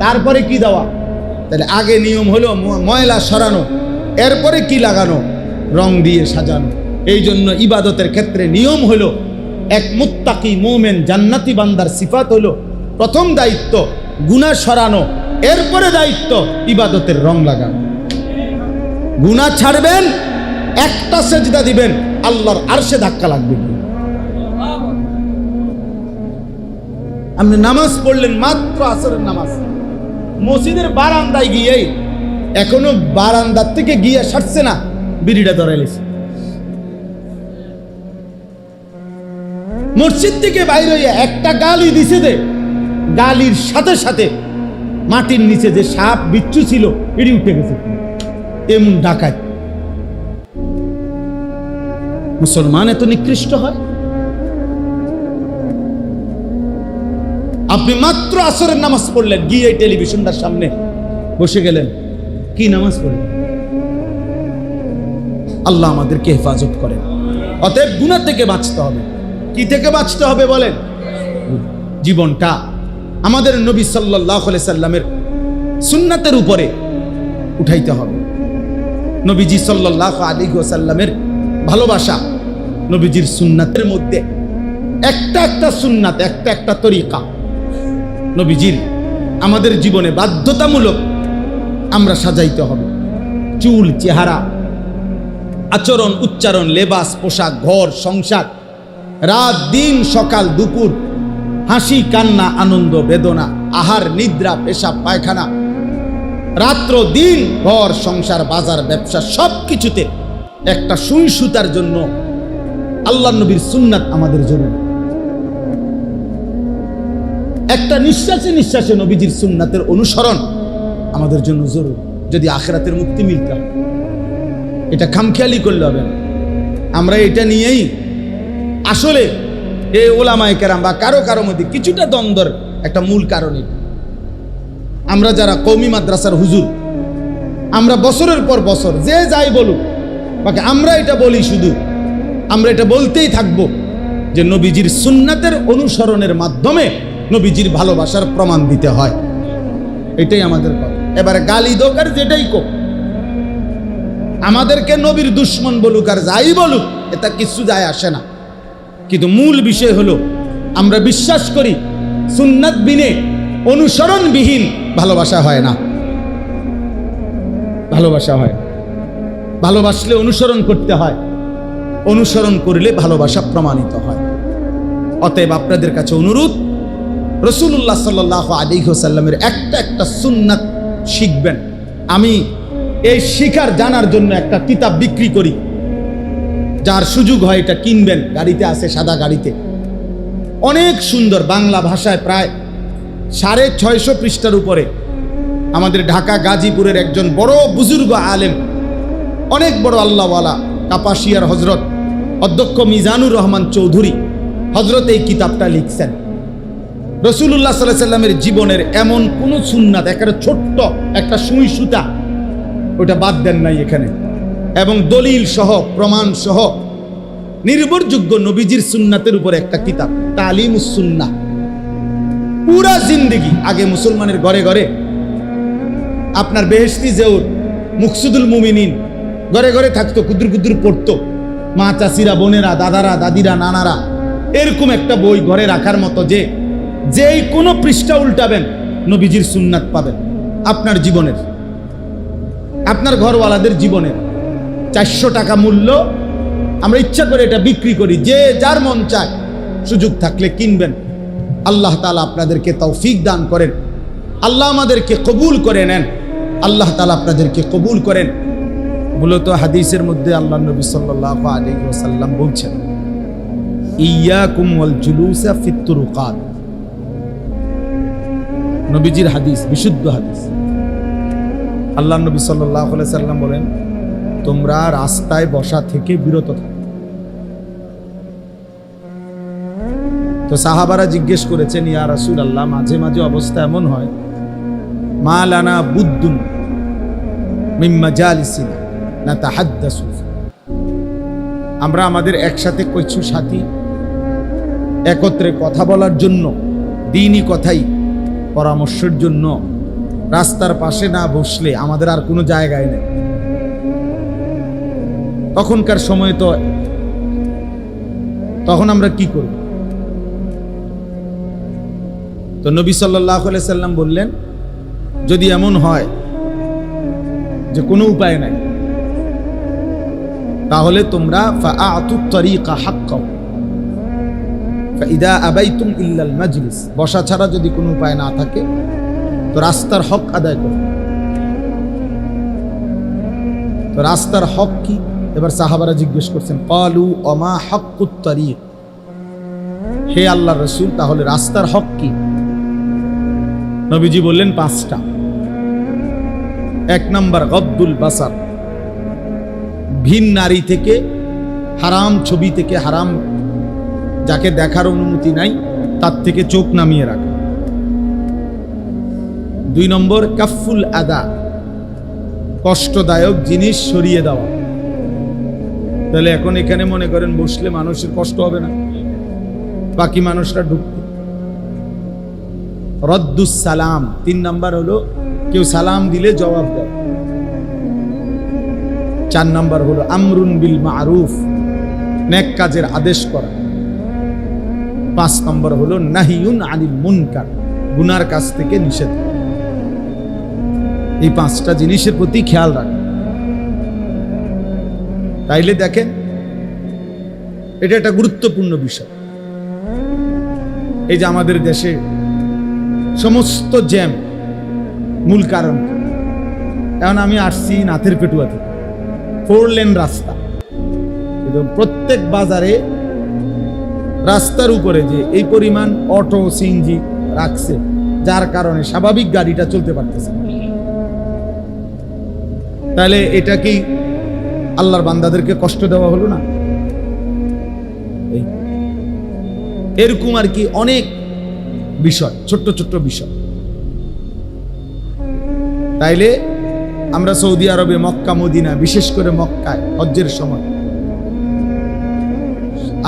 তারপরে কি দেওয়া। তাহলে আগে নিয়ম হলো ময়লা সরানো, এরপরে কি লাগানো, রং দিয়ে সাজানো। এই জন্য ইবাদতের ক্ষেত্রে নিয়ম হলো, এক মুত্তাকি মুমিন জান্নাতি বান্দার সিফাত হলো প্রথম দায়িত্ব গুনাহ সরানো, এরপরে দায়িত্ব ইবাদতের রং লাগানো। গুনাহ ছাড়বেন, একটা সেজদা দিবেন, আল্লাহর আরশে ধাক্কা লাগবে। আপনি নামাজ পড়লেন, মাত্র আসরের নামাজ, মসজিদের বারান্দায় গিয়ে, এখনো বারান্দার থেকে গিয়ে সারছে না, বিড়িটা ধরাইলেছে। মসজিদ থেকে বাইরে হইয়া একটা গালি দিছে, দে গালির সাথে সাথে মাটির নিচে যে সাপ বিচ্ছু ছিল এটি উঠে গেছে। এমন ডাকাত মুসলমান এত নিকৃষ্ট হয়? আপনি মাত্র আসরের নামাজ পড়লেন, গিয়ে টেলিভিশনটার সামনে বসে গেলেন, কি নামাজ পড়লেন? আল্লাহ আমাদেরকে হেফাজত করেন। অতএব গুনাহ থেকে বাঁচতে হবে। কি থেকে বাঁচতে হবে বলেন? জীবনটা আমাদের নবী সাল্লাল্লাহু আলাইহি সাল্লামের সুন্নাতের উপরে উঠাইতে হবে। নবীজি সাল্লাল্লাহু আলাইহি ওয়াসাল্লামের ভালোবাসা, নবীজির সুন্নাতের মধ্যে একটা একটা সুন্নাত, একটা একটা তরিকা নবীজির আমাদের জীবনে বাধ্যতামূলক আমরা সাজাইতে হবে। চুল, চেহারা, আচরণ, উচ্চারণ, লেবাস, পোশাক, ঘর, সংসার, রাত দিন, সকাল দুপুর, হাসি কান্না, আনন্দ বেদনা, আহার নিদ্রা, পেশাব পায়খানা, রাত্র দিন, ঘর সংসার, বাজার ব্যবসা, সব কিছুতে একটা সুই সুতার জন্য আল্লাহর নবীর সুন্নাত আমাদের জন্য। একটা নিঃশ্বাসে নিঃশ্বাসে নবীজির সুন্নাতের অনুসরণ আমাদের জন্য জরুরি, যদি আখিরাতের মুক্তি মিলতে হয়। এটা খামখেয়ালি করলে হবে না। আমরা এটা নিয়েই আসলে এই ওলামায়ে কেরাম বা কারো কারো মধ্যে কিছুটা দ্বন্দ্বের একটা মূল কারণ। আমরা যারা কওমি মাদ্রাসার হুজুর, আমরা বছরের পর বছর যে যাই বলুক, বাকি আমরা এটা বলি, শুধু আমরা এটা বলতেই থাকবো যে নবীজির সুন্নাতের অনুসরণের মাধ্যমে নবীজির ভালোবাসার প্রমাণ দিতে হয়। এটাই আমাদের কথা। এবারে গালি দোক আর যেটাই কোক, আমাদেরকে নবীর দুশ্মন বলুক আর যাই বলুক, এটা কিছু যায় আসে না। কিন্তু মূল বিষয় হলো আমরা বিশ্বাস করি সুন্নাত বিনে, অনুসরণবিহীন ভালোবাসা হয় না। ভালোবাসা হয়, ভালোবাসলে অনুসরণ করতে হয়, অনুসরণ করলে ভালোবাসা প্রমাণিত হয়। অতএব আপনাদের কাছে অনুরোধ, রাসূলুল্লাহ সাল্লাল্লাহু আলাইহি ওয়াসাল্লামের একটা একটা সুন্নাত শিখবেন। আমি এই শিখার জানার জন্য একটা কিতাব বিক্রি করি, যার সুযোগ হয় এটা কিনবেন। গাড়িতে আছে, সাদা গাড়িতে, অনেক সুন্দর বাংলা ভাষায়, প্রায় 650 পৃষ্ঠার উপরে। আমাদের ঢাকা গাজীপুরের একজন বড় বুজুর্গ আলেম, অনেক বড় আল্লাহওয়ালা, কাপাসিয়ার হজরত অধ্যক্ষ মিজানুর রহমান চৌধুরী হজরত এই কিতাবটা লিখছেন। রাসূলুল্লাহ সাল্লাল্লাহু আলাইহি সাল্লামের জীবনের এমন কোন সুন্নাত, একটা ছোট্ট একটা সুই সুতা, ওটা বাদ দেন নাই এখানে, এবং দলিল সহ, প্রমাণ সহ, নির্ভরযোগ্য নবীজির সুন্নাতের উপরে একটা কিতাব, তালিমুস সুন্নাহ। পুরা জিন্দেগি আগে মুসলমানের ঘরে ঘরে আপনার বেহেশতি জেউর, মুকসুদুল মুমিনিন ঘরে ঘরে থাকতো, কুদুর কুদুর পড়তো মা, চাচিরা, বোনেরা, দাদারা, দাদিরা, নানারা। এরকম একটা বই ঘরে রাখার মতো, যে যেই কোনো পৃষ্ঠা উল্টাবেন নবীজির সুন্নাত পাবেন আপনার জীবনের, আপনার ঘরওয়ালাদের জীবনের। 400 টাকা মূল্য। আমরা ইচ্ছা করে এটা বিক্রি করি, যে যার মন চায় সুযোগ থাকলে কিনবেন। আল্লাহ তাআলা আপনাদেরকে তৌফিক দান করেন, আল্লাহ আমাদেরকে কবুল করে নেন, আল্লাহ তাআলা আপনাদেরকে কবুল করেন। মূলত হাদিসের মধ্যে আল্লাহ নবী সাল্লাল্লাহু আলাইহি ওয়াসাল্লাম বলছেন, ইয়াকুম ওয়াল জুলুসা ফিত তুরুকাত। নবীজির হাদিস, বিশুদ্ধ হাদিস। আল্লাহ নবী সাল্লাল্লাহু আলাইহি সাল্লাম বলেন, তোমরা রাস্তায় বসা থেকে বিরত থাকো। তো সাহাবারা জিজ্ঞেস করেছেন, ইয়া রাসূলুল্লাহ, মাঝে মাঝে অবস্থা এমন হয়, মা লানা বুদ্দুন মিন মাজালিসিনা নাতাহাদ্দাসু, আমরা আমাদের একসাথে কিছু সাথী একত্রে কথা বলার জন্য, দ্বীনি কথাই পরামর্শের জন্য রাস্তার পাশে না বসলে আমাদের আর কোনো জায়গায় নেই। তখনকার সময় তো তখন আমরা কি করব? তো নবী সাল্লাল্লাহু আলাইহি সাল্লাম বললেন, যদি এমন হয় যে কোনো উপায় নাই, তাহলে তোমরা ফাআতুত তরিকা হাক্কাহু ফাইদা আবাইতুম ইল্লাল মাজলিস, বসা ছাড়া যদি কোনো উপায় না থাকে তো রাস্তার হক আদায় করো। তো রাস্তার হক কি? এবার সাহাবারা জিজ্ঞেস করছেন, ক্বালু ওমা হাক্কুত তরিক, হে আল্লাহর রাসূল, তাহলে রাস্তার হক কি? নবীজি বললেন 5টা। 1 নম্বর গদ্দুল বাসার, ভিন নারী থেকে, হারাম ছবি থেকে, হারাম যাকে দেখার অনুমতি নাই তার থেকে চোখ নামিয়ে রাখা। 2 নম্বর কাফুল আদা, কষ্টদায়ক জিনিস সরিয়ে দেওয়া। তাহলে এখন এখানে মনে করেন বসলে মানুষের কষ্ট হবে না, বাকি মানুষরা ঢুকবে। রদ্দুস সালাম, 3 নম্বর হলো কেউ সালাম দিলে জবাব দেয়। 4 নম্বর হলো আমরুন বিল মারুফ, নেক কাজের আদেশ করা। 5 নম্বর হলো নাহিউন আনিল মুনকার, গুনার কাজ থেকে নিষেধ করা। এই 5টা জিনিসের প্রতি খেয়াল রাখা। তাইলে দেখেন এটা একটা গুরুত্বপূর্ণ বিষয়। এই যে আমাদের দেশে সমস্ত জ্যাম, মূল কারণ, এখন আমি আসছি নাথের পেটুয়া থেকে, 4 লেন রাস্তা, কিন্তু প্রত্যেক বাজারে রাস্তার উপরে যে এই পরিমাণ অটো সিএনজি রাখছে, যার কারণে স্বাভাবিক গাড়িটা চলতে পারতেছে। তাহলে এটা কি আল্লাহর বান্দাদেরকে কষ্ট দেওয়া হলো না? এরকম আর কি অনেক বিষয়, ছোট্ট ছোট্ট বিষয়। তাইলে আমরা সৌদি আরবে, মক্কা মদিনা, বিশেষ করে মক্কায় হজ্জের সময়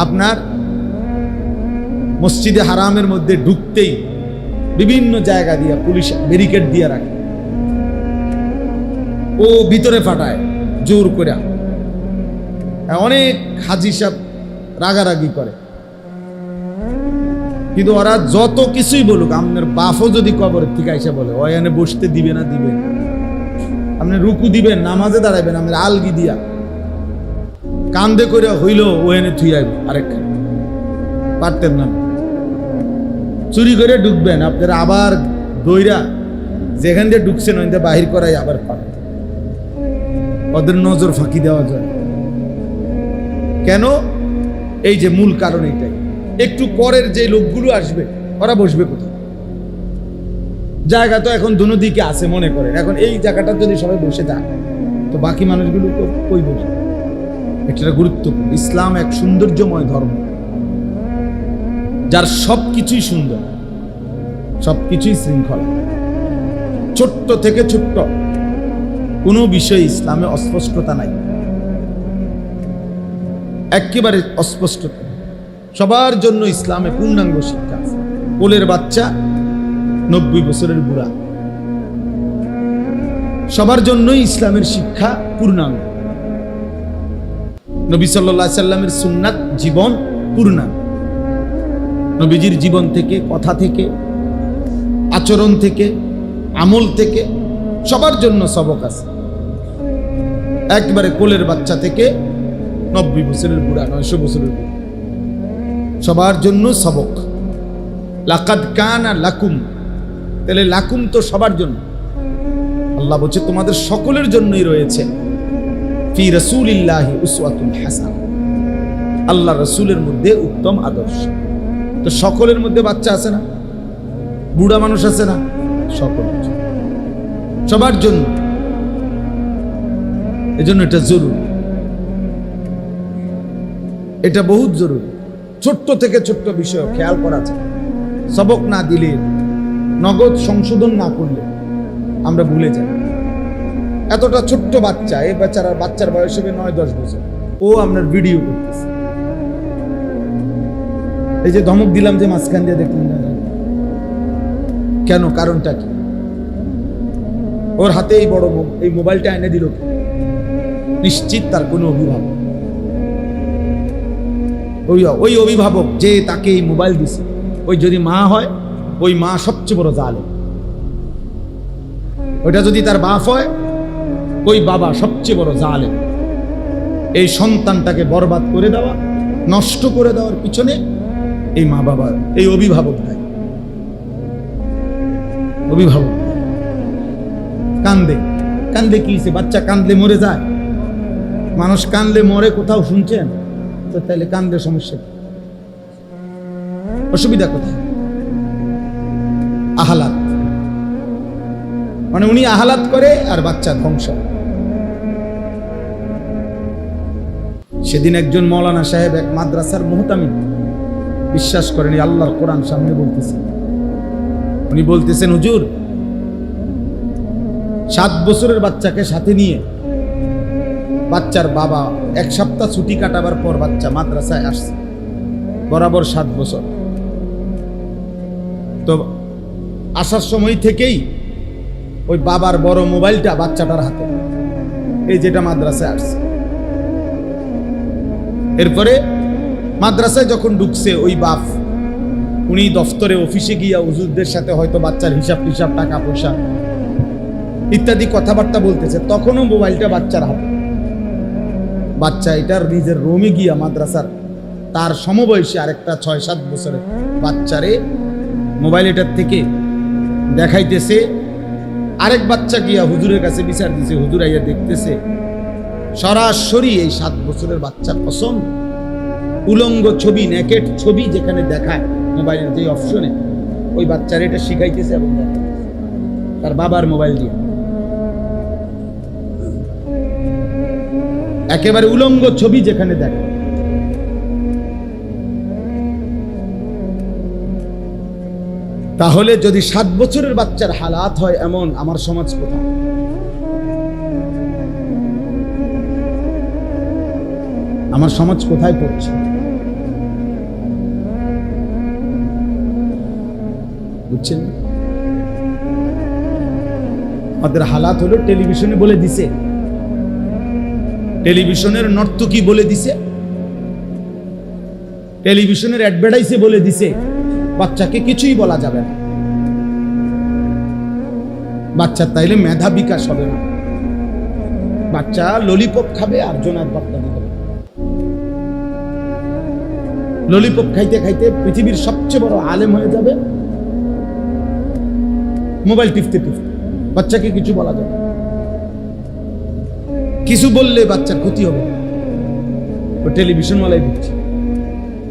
আপনার মসজিদে হারামের মধ্যে ঢুকতেই বিভিন্ন জায়গা দিয়ে পুলিশ ব্যারিকেড দিয়ে রাখে, ও ভিতরে ফাটায় জোর করে। অনেক হাজি সাহেব রাগারাগি করে, কিন্তু ওরা যত কিছুই বলুক, আপনার বাফও যদি কবরের থেকে এসে বলে ওখানে বসতে দিবে না, দিবেন আপনি রুকু দিবেন, নামাজে দাঁড়াবেন, আপনার আলগি দিয়া কান্দে করে হইল ওখানে থুই আইব, আরেকখানে পারতেন না। চুরি করে ঢুকবেন, আপনারা আবার দইরা যেখান দিয়ে ঢুকছেন ওখান দিয়ে বাহির করাই আবার পাবেন। ওদের নজর ফাঁকি দেওয়া যায় কেন? এই যে মূল কারণ এটাই। একটু পরের যে লোকগুলো আসবে ওরা বসবে কোথায়? জায়গা তো এখন দুনো দিকে আছে মনে করেন, এখন এই জায়গাটা যদি সবাই বসে যায় তো বাকি মানুষগুলো কই বসবে? এটা গুরুত্বপূর্ণ। ইসলাম এক সৌন্দর্যময় ধর্ম, যার সবকিছুই সুন্দর, সবকিছুই শৃঙ্খলা। ছোট্ট থেকে ছোট্ট কোনো বিষয়ে ইসলামে অস্পষ্টতা নাই, একেবারে অস্পষ্টতা। সবার জন্য ইসলামে পূর্ণাঙ্গ শিক্ষা আছে। কোলের বাচ্চা, 90 বছরের বুড়া, সবার জন্যই ইসলামের শিক্ষা পূর্ণাঙ্গ। নবী সাল্লাল্লাহু আলাইহি সাল্লামের সুন্নাত জীবন পূর্ণাঙ্গ। নবীজির জীবন থেকে, কথা থেকে, আচরণ থেকে, আমল থেকে সবার জন্য সবক আছে। একবারে কোলের বাচ্চা থেকে 90 বছরের বুড়া, 900 বছরের বুড়া, সবার জন্য সবক। লাকাদ কানা লাকুম, তাহলে লাকুম তো সবার জন্য। আল্লাহ বলছে তোমাদের সকলের জন্যই রয়েছে ফি রাসূলিল্লাহি উসওয়াতুন হাসানাহ, আল্লাহ রাসূলের মধ্যে উত্তম আদর্শ। তো সকলের মধ্যে বাচ্চা আছে না, বুড়া মানুষ আছে না, সকলের জন্য, সবার জন্য। এজন্য এটা জরুরি, এটা বহুত জরুরি। ছোট্ট থেকে ছোট্ট বিষয় খেয়াল করা যায়। সবক না দিলে, নগদ সংশোধন না করলে আমরা ভুলে যাই। এতটা ছোট্ট বাচ্চা, এই বাচ্চার বয়স হবে 9-10 বছর, ও আপনার ভিডিও করতেছে। এই যে ধমক দিলাম যে মাঝখান দিয়ে দেখলেন না কেন, কারণটা কি? ওর হাতে এই বড় এই মোবাইলটা এনে দিল, নিশ্চিত তার কোনো অভিভাবক, ওই অভিভাবক যে তাকে এই মোবাইল দিছে, ওই যদি মা হয়, ওই মা সবচেয়ে বড় জালেম। ওইটা যদি তার বাপ হয়, ওই বাবা সবচেয়ে বড় জালেম। এই সন্তানটাকে বরবাদ করে দেওয়া, নষ্ট করে দেওয়ার পিছনে এই মা বাবার, এই অভিভাবক দায়ী। অভিভাবক কান্দে কান্দে কি হয়েছে? বাচ্চা কান্দলে মরে যায়? মানুষ কান্দলে মরে কোথাও শুনছেন? তো তাহলে কান্দলে সমস্যা, অসুবিধা কোথায়? আহালাত, মানে উনি আহালাত করে আর বাচ্চা ধ্বংস। সেদিন একজন মৌলানা সাহেব এক মাদ্রাসার মুহতামিম, বিশ্বাস করেন আল্লাহর কোরআন সামনে বলতেছে, উনি বলতেছেন, হুজুর 7 বছরের বাচ্চাকে সাথে নিয়ে বাচ্চার বাবা 1 সপ্তাহ ছুটি কাটাবার পর বাচ্চা মাদ্রাসায় আসছে, বরাবর 7 বছর। তো আসার সময় থেকেই ওই বাবার বড় মোবাইলটা বাচ্চাটার হাতে, এই যেটা মাদ্রাসায় আসছে। এরপরে মাদ্রাসায় যখন ঢুকছে ওই বাপ, উনি দফতরে অফিসে গিয়া হুজুরদের সাথে হয়তো বাচ্চার হিসাব টিসাব, টাকা পয়সা ইত্যাদি কথাবার্তা বলতেছে, তখনও মোবাইলটা বাচ্চার হাতে। বাচ্চা এটার নিজের রুমে গিয়া মাদ্রাসার তার সমবয়সী আরেকটা 6-7 বছরের বাচ্চারে মোবাইল এটার থেকে দেখাইতেছে। আরেক বাচ্চা গিয়া হুজুরের কাছে বিচার দিছে, হুজুর আইয়া দেখতেছে সরাসরি এই 7 বছরের বাচ্চার কসম, উলঙ্গ ছবি, নেকেট ছবি যেখানে দেখায় মোবাইলের যে অপশনে, ওই বাচ্চার এটা শিখাইতেছে এবং তার বাবার মোবাইল দিয়ে একেবারে উলঙ্গ ছবি যেখানে দেখে। তাহলে যদি 7 বছরের বাচ্চার হালাত হয় এমন, আমার সমাজ কোথায়? আমার সমাজ কোথায় পড়ছে? বুঝছেন? আমাদের হালাত হলো টেলিভিশনে বলে দিছে, টেলিভিশনের নর্তকী বলে দিছে, টেলিভিশনের অ্যাডভার্টাইজে বলে দিছে বাচ্চাকে কিছুই বলা যাবে না। বাচ্চা তাইলে মেধা বিকাশ হবে না, বাচ্চা ললিপপ খাবে আর জোনার পাত্তা দিবে। ললিপপ খাইতে খাইতে পৃথিবীর সবচেয়ে বড় আলেম হয়ে যাবে, মোবাইল টিপতে টিপতে। বাচ্চাকে কিছু বলা যাবে, কিছু বললে বাচ্চার ক্ষতি হবে, ও টেলিভিশনওয়ালাই বুঝছে।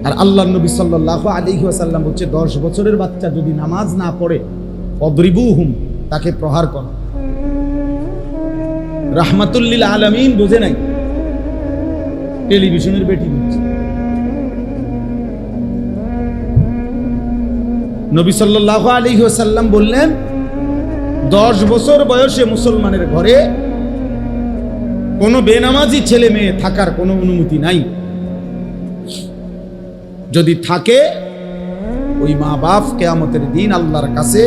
আর আল্লাহর নবী সাল্লাল্লাহু আলাইহি ওয়াসাল্লাম বলছে, 10 বছরের বাচ্চা যদি নামাজ না পড়ে, অদ্রিবুহুম, তাকে প্রহার করো। রাহমাতুল লিল আলামিন বোঝে নাই, টেলিভিশনের বেটি বুঝছে। নবী সাল্লাল্লাহু আলাইহি ওয়াসাল্লাম বললেন, 10 বছর বয়সে মুসলমানের ঘরে কোনো বেনামাজি ছেলে মেয়ে থাকার কোনো অনুমতি নাই। যদি থাকে, ওই মা বাপ কিয়ামতের দিন আল্লাহর কাছে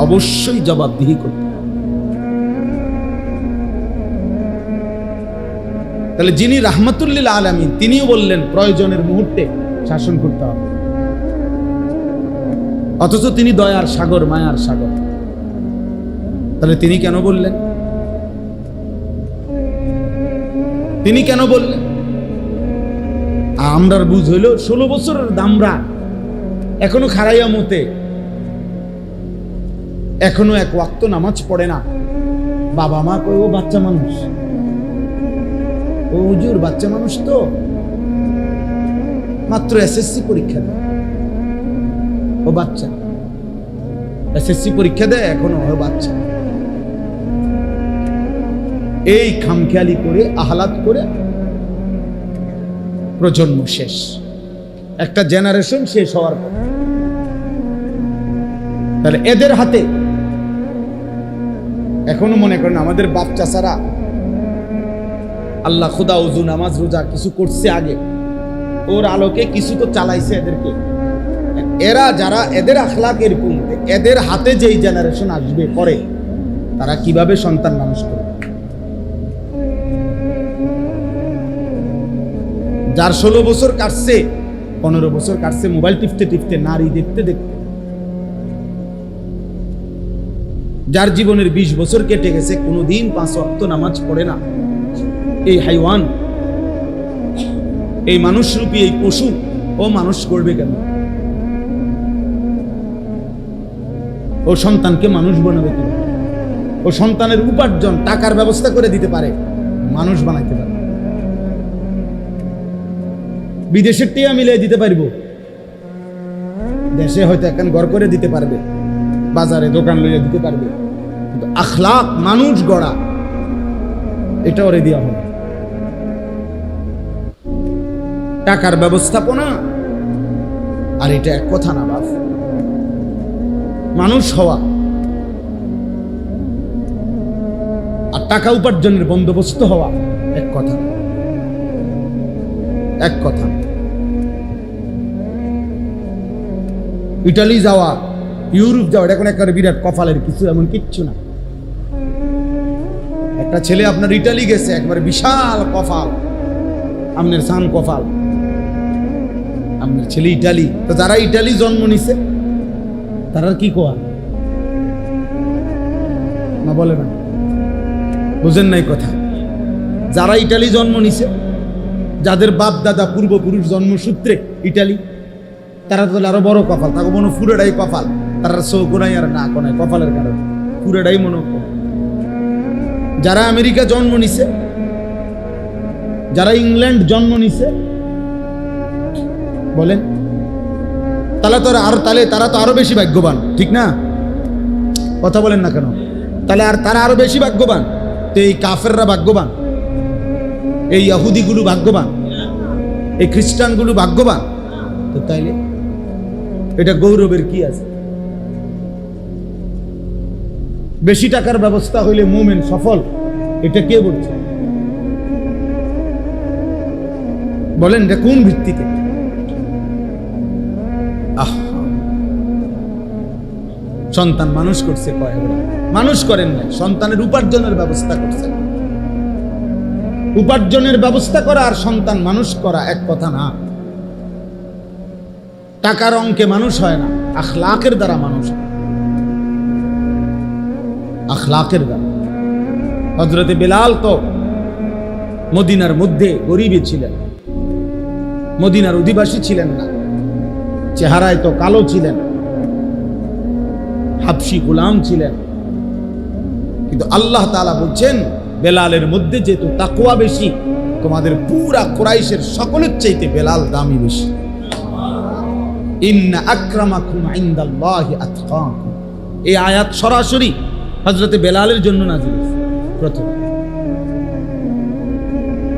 অবশ্যই জবাবদিহি করবে। তাহলে যিনি রাহমাতুল লিল আলামিন, তিনিও বললেন প্রয়োজনের মুহূর্তে শাসন করতে হবে, অথচ তিনি দয়ার সাগর, মায়ার সাগর। তাহলে তিনি কেন বললেন? তিনি কেন বললেন? আমরার বুঝ হইল 16 বছরের দামরা এখনো খারাইয়া মতে, এখনো 1 ওয়াক্ত নামাজ পড়ে না। বাবা মা কই, ও বাচ্চা মানুষ, ও হুজুর বাচ্চা মানুষ, তো মাত্র এসএসসি পরীক্ষা দেয়, ও বাচ্চা এসএসসি পরীক্ষা দেয়, এখনো ও বাচ্চা। এই খামখেয়ালি করে, আহলাত করে প্রজন্ম শেষ, একটা জেনারেশন শেষ হওয়ার পর। তাহলে এদের হাতে এখনো মনে করেন আমাদের বাপ চাচারা আল্লাহ খুদা ওযু নামাজ রোজা কিছু করছে আগে, ওর আলোকে কিছু তো চালাইছে এদেরকে। এরা যারা এদের আখলাক এরকম, এদের হাতে যেই জেনারেশন আসবে পরে, তারা কিভাবে সন্তান মানুষ করবে? যার 16 বছর কাটছে, 15 বছর কাটছে মোবাইল টিপতে টিপতে, নারী দেখতে দেখতে, যার জীবনের 20 বছর কেটে গেছে, কোনোদিন 5 ওয়াক্ত নামাজ পড়ে না, এই হাইওয়ান, এই মানুষরূপী এই পশু, ও মানুষ করবে কেন? ও সন্তানকে মানুষ বানাবে কেন? ও সন্তানের উপার্জন টাকার ব্যবস্থা করে দিতে পারে, মানুষ বানাইতে পারে। বিদেশের টিয়া মিলিয়ে দিতে পারবো, দেশে হয়তো এখন ঘর করে দিতে পারবে, বাজারে দোকান লইয়া দিতে পারবে, কিন্তু আখলাক মানুষ গড়া এটা ওরে দেওয়া হবে। টাকার ব্যবস্থাপনা আর এটা এক কথা না বাপ। মানুষ হওয়া আর টাকা উপার্জনের বন্দোবস্ত হওয়া এক কথা, এক কথা। ইটালি যাওয়া, ইউরোপ যাওয়া, এটা কোনো একেবারে বিরাট কপালের কিছু, এমন কিচ্ছু না। একটা ছেলে আপনার ইটালি গেছে, একবারে বিশাল কপাল, আপনার সান কপাল, আপনার ছেলে ইটালি। তো যারা ইটালি জন্ম নিছে তারা কি কোয়া না বলে না, বুঝেন নাই কথা? যারা ইটালি জন্ম নিছে, যাদের বাপ দাদা পূর্বপুরুষ জন্মসূত্রে ইটালি, তারা তো আরো বড় কপাল, তাকে মনে পুরোটাই কপাল, তারা চৌকোনাই আর না কোনায় কপালের কারণে পুরোটাই মনে। যারা আমেরিকা জন্ম নিছে, যারা ইংল্যান্ড জন্ম নিছে, বলেন তাহলে তারা তো আরো বেশি ভাগ্যবান, ঠিক না? কথা বলেন না কেন? তাহলে আর তারা আরো বেশি ভাগ্যবান। তো এই কাফেররা ভাগ্যবান, এই ইহুদিগুলো ভাগ্যবান, এই খ্রিস্টানগুলো ভাগ্যবান। তো তাইলে এটা গৌরবের কি আছে? বেশি টাকার ব্যবস্থা হইলে মুমিন সফল, এটা কে বলছে? বলেন এটা কোন ভিত্তিতে? সন্তান মানুষ করছে কয়েকবার, মানুষ করেন না, সন্তানের উপার্জনের ব্যবস্থা করছেন। উপার্জনের ব্যবস্থা করা আর সন্তান মানুষ করা এক কথা না। টাকার অঙ্কে মানুষ হয় না, আখলাকের দ্বারা মানুষ হয়, আখলাকের দ্বারা। হযরতে বেলাল তো মদিনার মধ্যে গরিবই ছিলেন, মদিনার অধিবাসী ছিলেন না, চেহারায় তো কালো ছিলেন, হাবশি গোলাম ছিলেন, কিন্তু আল্লাহ তাআলা বলছেন বেলালের মধ্যে যেহেতু তাকওয়া বেশি, তোমাদের পুরা কুরাইশের সকলের চাইতে বেলাল দামি বেশি। ইন্না আকরামাকুম ইনদাল্লাহি আতকাকুম, এই আয়াত সরাসরি হযরতে বেলালের জন্য নাযিল হয়েছে। প্রথম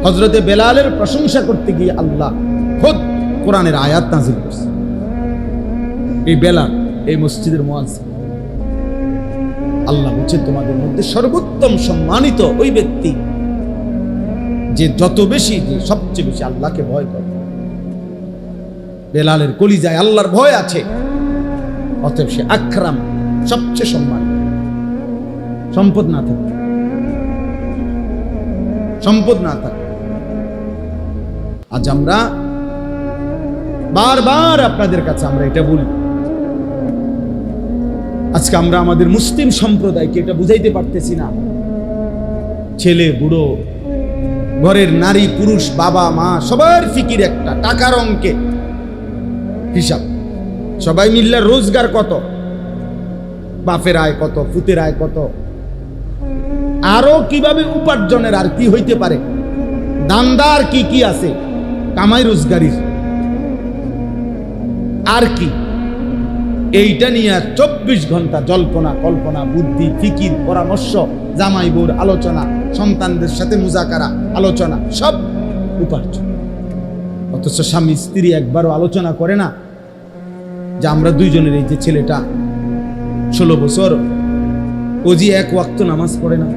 হযরতে বেলালের প্রশংসা করতে গিয়ে আল্লাহ খুদ কোরআনের আয়াত নাযিল করেছে। এই বেলাল এই মসজিদের মুয়াজ্জিন, আল্লাহ বলছেন তোমাদের মধ্যে সর্বোত্তম সম্মানিত ওই ব্যক্তি যে যত বেশি, যে সবচেয়ে বেশি আল্লাহকে ভয় করে। বেলালের কলিজায় আল্লাহর ভয় আছে, অতএব সে আকরাম, সবচেয়ে সম্মান। সম্পদ না থাকে, সম্পদ না থাকে। আজ আমরা বারবার আপনাদের কাছে আমরা এটা বলি, আজকে আমরা আমাদের মুসলিম সম্প্রদায়কে এটা বুঝাইতে পারতেছি না। ছেলে বুড়ো, ঘরের নারী পুরুষ, বাবা মা, সবার ফিকির একটা, টাকার অঙ্কে হিসাব। সবাই মিললে রোজগার কত, বাপের আয় কত, পুতের আয় কত, আরো কিভাবে উপার্জনের আর কি হইতে পারে, দান্দার কি কি আছে, কামাই রোজগারির আর কি, এইটা নিয়ে 24 ঘন্টা জল্পনা কল্পনা, বুদ্ধি, ফিকির, পরামর্শ, জামাই বউর আলোচনা, সন্তানদের সাথে মুজাকারা, আলোচনা, সব উপার্জন। অথচ স্বামী স্ত্রী একবারও আলোচনা করে না যে আমরা দুইজনের, এই যে ছেলেটা 16 বছর ও যে এক ওয়াক্ত নামাজ পড়ে না,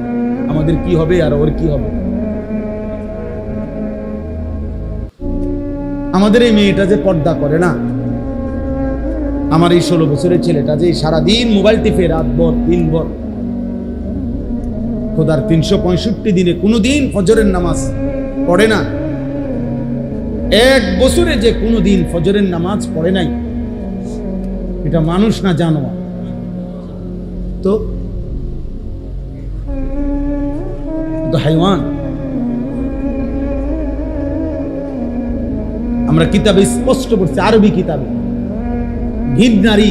আমাদের কি হবে আর ওর কি হবে? আমাদের এই মেয়েটা যে পর্দা করে না, আমার এই 16 বছরের ছেলেটা যে সারাদিন মোবাইল টিপে রাতভর দিনভর, খোদার 365 দিনে কোনোদিন ফজরের নামাজ পড়ে না, এক বছরে যে কোনোদিন ফজরের নামাজ পড়ে নাই, এটা মানুষ না জানোয়ার? তো হাইওয়ান। আমরা কিতাবে স্পষ্ট করছি, আরবি কিতাবে, ভিন নারী,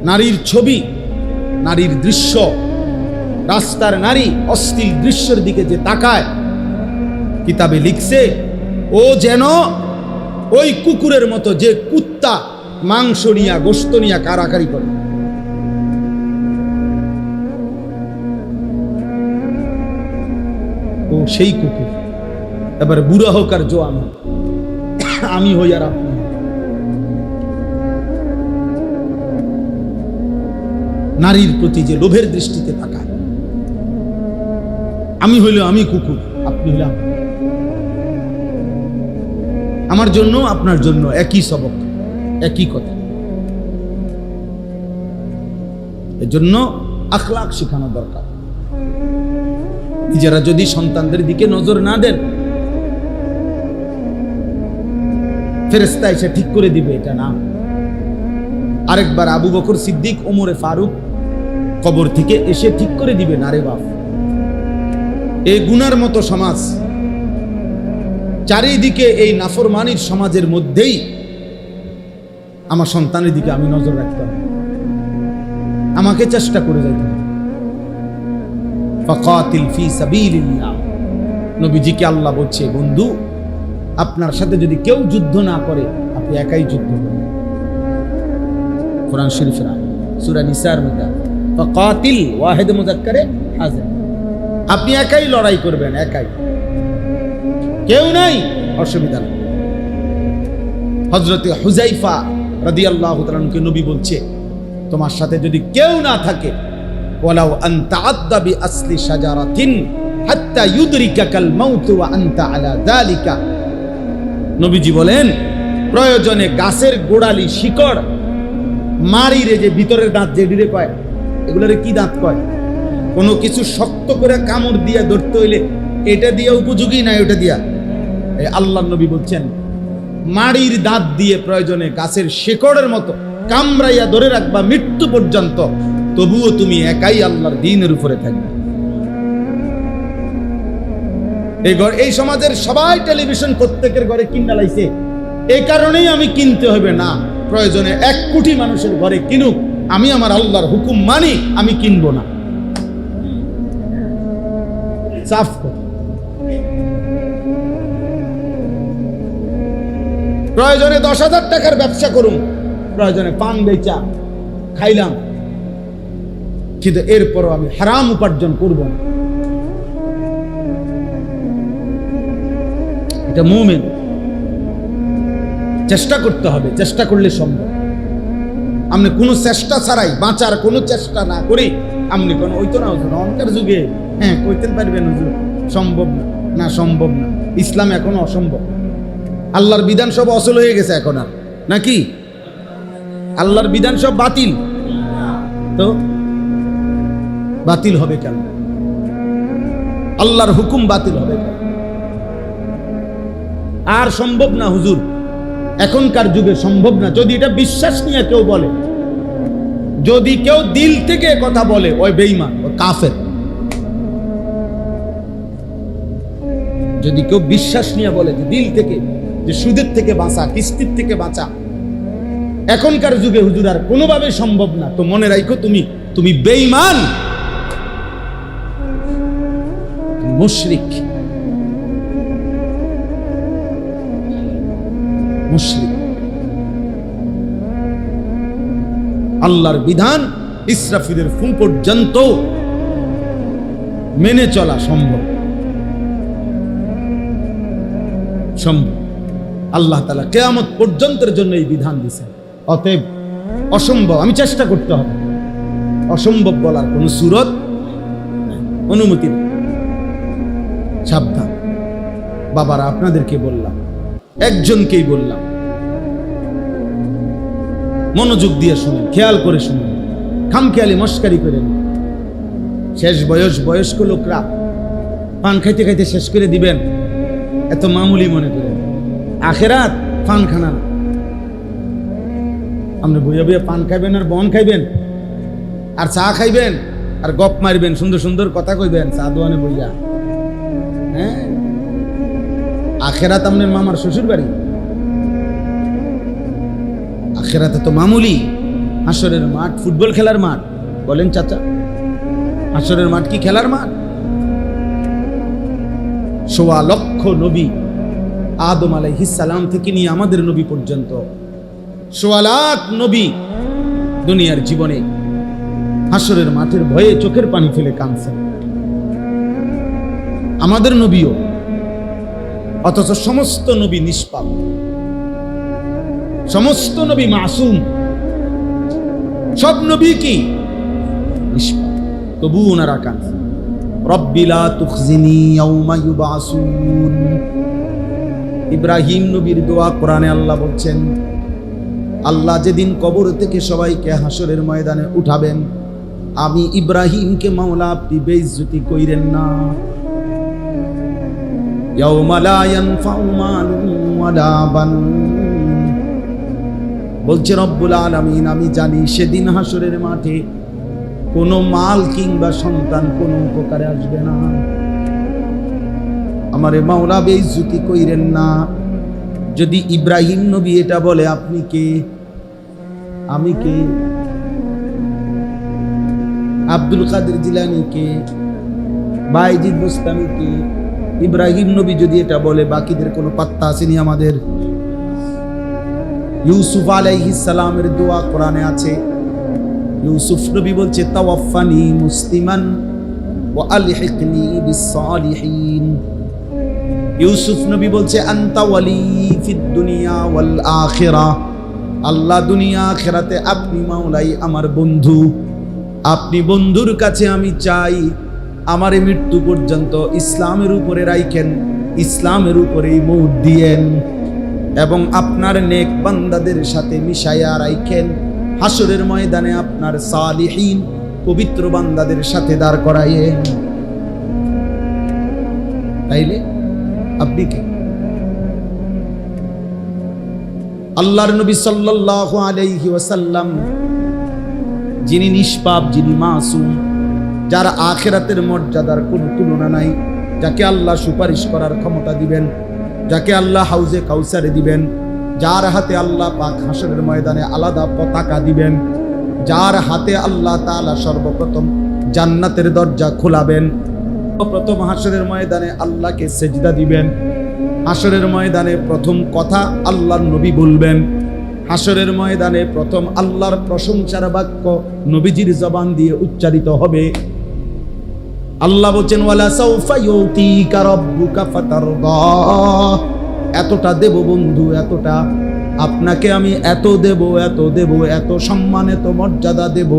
নারীর ছবি, নারীর দৃশ্য, রাস্তার নারী অশ্লীল দৃশ্যের দিকে যে তাকায়, কিতাবে লিখছে ও যেন ওই কুকুরের মতো যে কুত্তা মাংস নিয়া গোশত নিয়া কারাকারি করে। ও সেই কুকুর। এবার বুড়া হোক আর জোয়ান হোক, আমি হই আর আপনি, নারীর প্রতি যে লোভের দৃষ্টিতে তাকায়, আমি হইল আমি কুকুর, আপনি হইলাম, আমার জন্য আপনার জন্য একই সবক, একই কথা। এজন্য আখলাক শেখানো দরকার। নিজেরা যদি সন্তানদের দিকে নজর না দেন, ফেরেশতা এসে ঠিক করে দিবে, এটা না। আরেকবার আবু বকর সিদ্দিক, ওমরে ফারুক কবর থেকে এসে ঠিক করে দিবে, না রে বাপ, এই গুনার মতো সমাজ, চারিদিকে এই নাফরমানির সমাজের মধ্যেই আমার সন্তানের দিকে আমি নজর রাখতে হবে, আমাকে চেষ্টা করে যাইতে হবে। ফাকাতিল ফি সাবিলিল্লাহ, নবীজিকে আল্লাহ বলছে, বন্ধু আপনার সাথে যদি কেউ যুদ্ধ না করে, আপনি একাই যুদ্ধ করুন। কোরআন শরীফের আয়াত, সূরা নিসার মধ্যে ফাকাতিল ওয়াহিদ মুযাক্কারে হাজির, আপনি একাই লড়াই করবেন, একাই, কেউ নাই, অসুবিধা নেই। হযরতে হুযাইফা রাদিয়াল্লাহু তাআলা আনহুকে নবী বলছে, তোমার সাথে যদি কেউ না থাকে, ওয়ালাউ আনতা আদা বিআসলি শাজারাতিন হাত্তা ইউদরিকাকাল মাউত ওয়া আনতা আলা যালিকা, নবীজি বলেন প্রয়োজনে গাছের গোড়ালি শিকড় মারিরে, যে ভিতরের দাঁত যেডিরে কয়, এগুলোরে কি দাঁত কয়? কোনো কিছু শক্ত করে কামড় দিয়া ধরতে হইলে এটা দিয়া উপযোগী না, ওটা দিয়া। আল্লাহর নবী বলছেন মাড়ির দাঁত দিয়ে প্রয়োজনে গাছের শেকড়ের মতো কামড়াইয়া ধরে রাখবা মৃত্যু পর্যন্ত, তবুও তুমি একাই আল্লাহর দ্বীনের উপরে থাকবে। এই সমাজের সবাই টেলিভিশন প্রত্যেকের ঘরে কিনা লাইছে, এই কারণেই আমি কিনতে হবে না, প্রয়োজনে 1 কোটি মানুষের ঘরে কিনুক, আমি আমার আল্লাহর হুকুম মানি, আমি কিনবো না। সাফ কথা। প্রয়োজনে 10,000 টাকার ব্যবসা করুন, প্রয়োজনে পান বেচা খাইলাম, কিন্তু এরপরও আমি হারাম উপার্জন করব না। এটা মুমিন। চেষ্টা করতে হবে, চেষ্টা করলে সম্ভব। আপনি কোনো চেষ্টা ছাড়াই বাঁচার কোনো চেষ্টা না করি, আপনি কোনো ওইতো না হুজুর অনকার যুগে হ্যাঁ কইতেন পারবেন হুজুর, সম্ভব না, না সম্ভব না। ইসলাম এখনো অসম্ভব। আল্লাহর বিধান সব অচল হয়ে গেছে এখন, আর নাকি আল্লাহর বিধান সব বাতিল? তো বাতিল হবে কেন? আল্লাহর হুকুম বাতিল হবে কেন? আর সম্ভব না হুজুর, এখনকার যুগে সম্ভব না। যদি এটা বিশ্বাস নিয়ে কেউ বলে, যদি কেউ দিল থেকে কথা বলে, ওই বেঈমান, ও কাফের। যদি কেউ বিশ্বাস নিয়ে বলে যে দিল থেকে, যে সুদের থেকে বাঁচা, কিস্তির থেকে বাঁচা, এখনকার যুগে হুজুর আর কোনোভাবে সম্ভব না, তো মনে রাখো তুমি বেঈমান, মুশরিক। মুশরিক। আল্লাহর বিধান ইসরাফিলের ফুঁ পর্যন্ত মেনে চলা সম্ভব। আল্লাহ তাআলা কিয়ামত পর্যন্তের জন্য এই বিধান দিয়েছেন। অতএব অসম্ভব, আমি চেষ্টা করতে হবে। অসম্ভব বলার কোনো সুরত নাই, অনুমতি নেই। সাবধান বাবারা, আপনাদেরকে বললাম, একজনকেই বললাম, মনোযোগ দিয়ে শুনুন, খেয়াল করে শুনুন, খামখেয়ালি মস্কারি করেন। শেষ বয়স্ক লোকরা পান খাইতে খাইতে শেষ করে দিবেন, এত মামুলি মনে করেন। আখেরাত পান খানা না। আপনি বইয়া বইয়া পান খাইবেন আর বন খাইবেন আর চা খাইবেন আর গপ মারবেন, সুন্দর সুন্দর কথা কইবেন চা দোয়ানে বইয়া। হ্যাঁ, আখেরাত আপনার মামার শ্বশুর বাড়ি। আখেরাতে তো মামুলি, হাসরের মাঠ ফুটবল খেলার মাঠ। বলেন চাচা, হাসরের মাঠ কি খেলার মাঠ? ১.৫ লক্ষ নবী, আদম আলাইহিস সালাম থেকে নিয়ে আমাদের নবী পর্যন্ত ১.৫ লাখ নবী দুনিয়ার জীবনে হাসরের মাঠের ভয়ে চোখের পানি ফেলে কাঁদছেন। আমাদের নবীও, অথচ সমস্ত নবী নিষ্পাপ, সমস্ত নবী মাসুম, সব নবী কি নিষ্পাপ, তবু ওনারা কাঁদছেন। রব্বি লা তুখজিনি ইয়াউমা ইউবাসুন। ইব্রাহিম নবীর দোয়া কোরআনে আল্লাহ বলছেন, আল্লাহ যেদিন কবর থেকে সবাইকে হাসরের ময়দানে উঠাবেন, আমি ইব্রাহিমকে মাওলা আপনি বেইজ্জতি কইরেন না। ইয়াউমা লা ইয়ানফাউ মালুন ওয়ালা বানুন। বলছে রব্বুল আলামিন, আমি জানি সেদিন হাসরের মাঠে কোনো মাল কিংবা সন্তান কোনো উপকারে আসবে না। আমারে মাওলা বেইজ্জতি কইরেন না। যদি ইব্রাহিম নবী এটা বলে, আপনি কে? আমি কে? আব্দুল কাদের জিলানী কে? বাইজিদ বুস্তামি কে? ইব্রাহিম নবী যদি এটা বলে, বাকিদের কোনো পাত্তা আসেনি আমাদের। ইউসুফ আলাইহিস সালামের দোয়া কোরআনে আছে। ইউসুফ নবী বলছে, তাওয়াফানি মুসলিমান ওয়া আলহিকনি বিস-সালিহিন। ইউসুফ নবী বলছে, আনতা ওয়ালি ফিদ দুনিয়া ওয়াল আখিরা। আল্লাহ দুনিয়া আখিরাতে আপনি মাওলাই আমার বন্ধু। আপনি বন্ধুর কাছে আমি চাই আমারে মৃত্যু পর্যন্ত ইসলামের উপরে রাখেন, ইসলামের উপরেই মৌত দিয়েন, এবং আপনার নেক বান্দাদের সাথে মিশাইয়া রাখেন। হাসরের ময়দানে আপনার সালিহিন পবিত্র বান্দাদের সাথে দাঁড় করাইয়েন। তাইলে আপনি কে? আল্লাহর নবী সাল্লাল্লাহু আলাইহি ওয়াসাল্লাম, যিনি নিষ্পাপ, যিনি মাসুম, যার আখিরাতের মর্যাদার কোনো তুলনা নাই, যাকে আল্লাহ সুপারিশ করার ক্ষমতা দিবেন, যাকে আল্লাহ হাউজে কাউসারে দিবেন, যার হাতে আল্লাহ পাক হাসরের ময়দানে আলাদা পতাকা দিবেন, যার হাতে আল্লাহ তাআলা সর্বপ্রথম জান্নাতের দরজা খোলাবেন, প্রথম হাসরের ময়দানে আল্লাহকে সেজদা দিবেন, হাসরের ময়দানে প্রথম কথা আল্লাহর নবী বলবেন, হাসরের ময়দানে প্রথম আল্লাহর প্রশংসার বাক্য নবীজির জবান দিয়ে উচ্চারিত হবে। আল্লাহ বলেন, ওয়ালা সাউফা ইউতিকা রাব্বুকা ফাতারদা। এতটা দেব বন্ধু, এতটা আপনাকে আমি এত দেব, এত দেব, এত সম্মান, এত মর্যাদা দেব,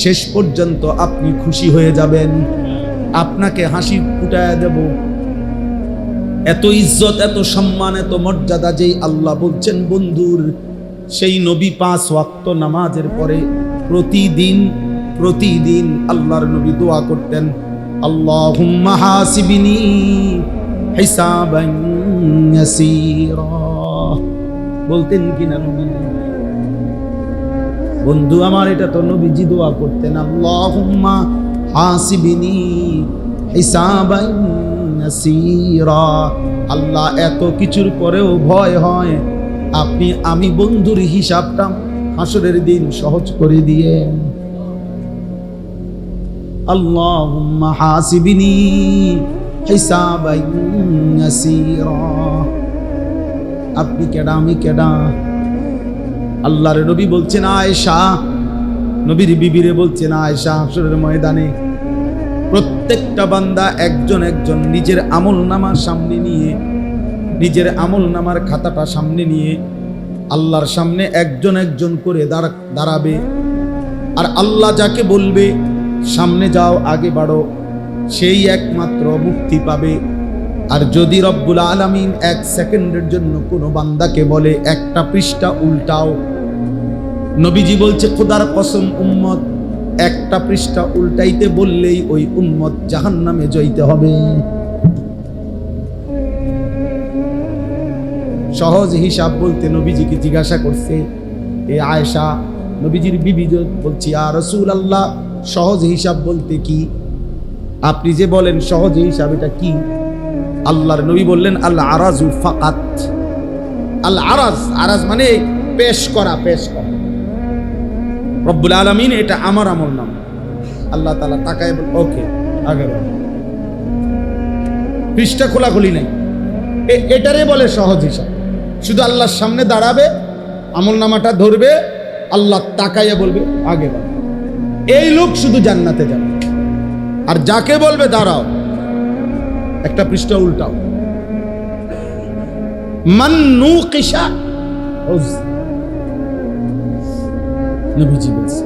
শেষ পর্যন্ত আপনি খুশি হয়ে যাবেন, আপনাকে হাসি ফুটায় দেব। এত ইজ্জত, এত সম্মান, এত মর্যাদা যেই আল্লাহ বলছেন বন্ধুর, সেই নবী 5 ওয়াক্ত নামাজের পরে প্রতিদিন আল্লাহর নবী দোয়া করতেন, আল্লাহুম্মা হাসিবনি হিসাবান ইয়াসীরা। বলতেন কিনা নবী? বন্ধু আমার, এটা তো নবীজি দোয়া করতেন, আল্লাহুম্মা হাসিবনি হিসাবান ইয়াসীরা। আল্লাহ, এত কিছুর পরেও ভয় হয় আপনি আমি বন্ধুর হিসাবটা হাসরের দিন সহজ করে দিয়ে। আল্লাহুম্মা হাসিবনি হিসাবান ইয়াসীরা। আপনি কেডা, আমি কেডা? আল্লাহর নবী বলছেন, আয়েশা, নবীর বিবিরে বলছেন, আয়েশা, হাসরের ময়দানে প্রত্যেকটা বান্দা একজন একজন নিজের আমলনামার সামনে নিয়ে, নিজের আমলনামার খাতাটা সামনে নিয়ে আল্লাহর সামনে একজন একজন করে দাঁড়াবে। আর আল্লাহ যাকে বলবে সামনে যাও, আগে বাড়ো, সেই একমাত্র মুক্তি পাবে। আর যদি রব্বুল আলামিন এক সেকেন্ডের জন্য কোনো বান্দাকে বলে একটা পৃষ্ঠা উল্টাও, নবীজি বলছে খোদার কসম উম্মত একটা পৃষ্ঠা উল্টাইতে বললেই ওই উম্মত জাহান্নামে যাইতে হবে। সহজ হিসাব বলতে নবীজিকে জিজ্ঞাসা করছে এ আয়েশা, নবীজির বিবি বলছি ইয়া রাসূলুল্লাহ, সহজ হিসাব বলতে কি? আপনি যে বলেন সহজ হিসাব, এটা কি? আল্লাহর নবী বললেন আল আরাজু ফাকাত। আল আরাজ, আরাজ মানে পেশ করা, পেশ করা। রব্বুল আলামিন এটা আমার আমল নাম, আল্লাহ তাআলা তাকায় বল ওকে আগে পৃষ্ঠা খোলাখুলি নাই, এটারে বলে সহজ হিসাব। শুধু আল্লাহর সামনে দাঁড়াবে, আমল নামাটা ধরবে, আল্লাহ তাকাইয়া বলবে আগে বাড়ো, এই লোক শুধু জান্নাতে যাবে। আর যাকে বলবে দাঁড়াও একটা পৃষ্ঠা উল্টাও, মান নুকিশা নবীজি বলছে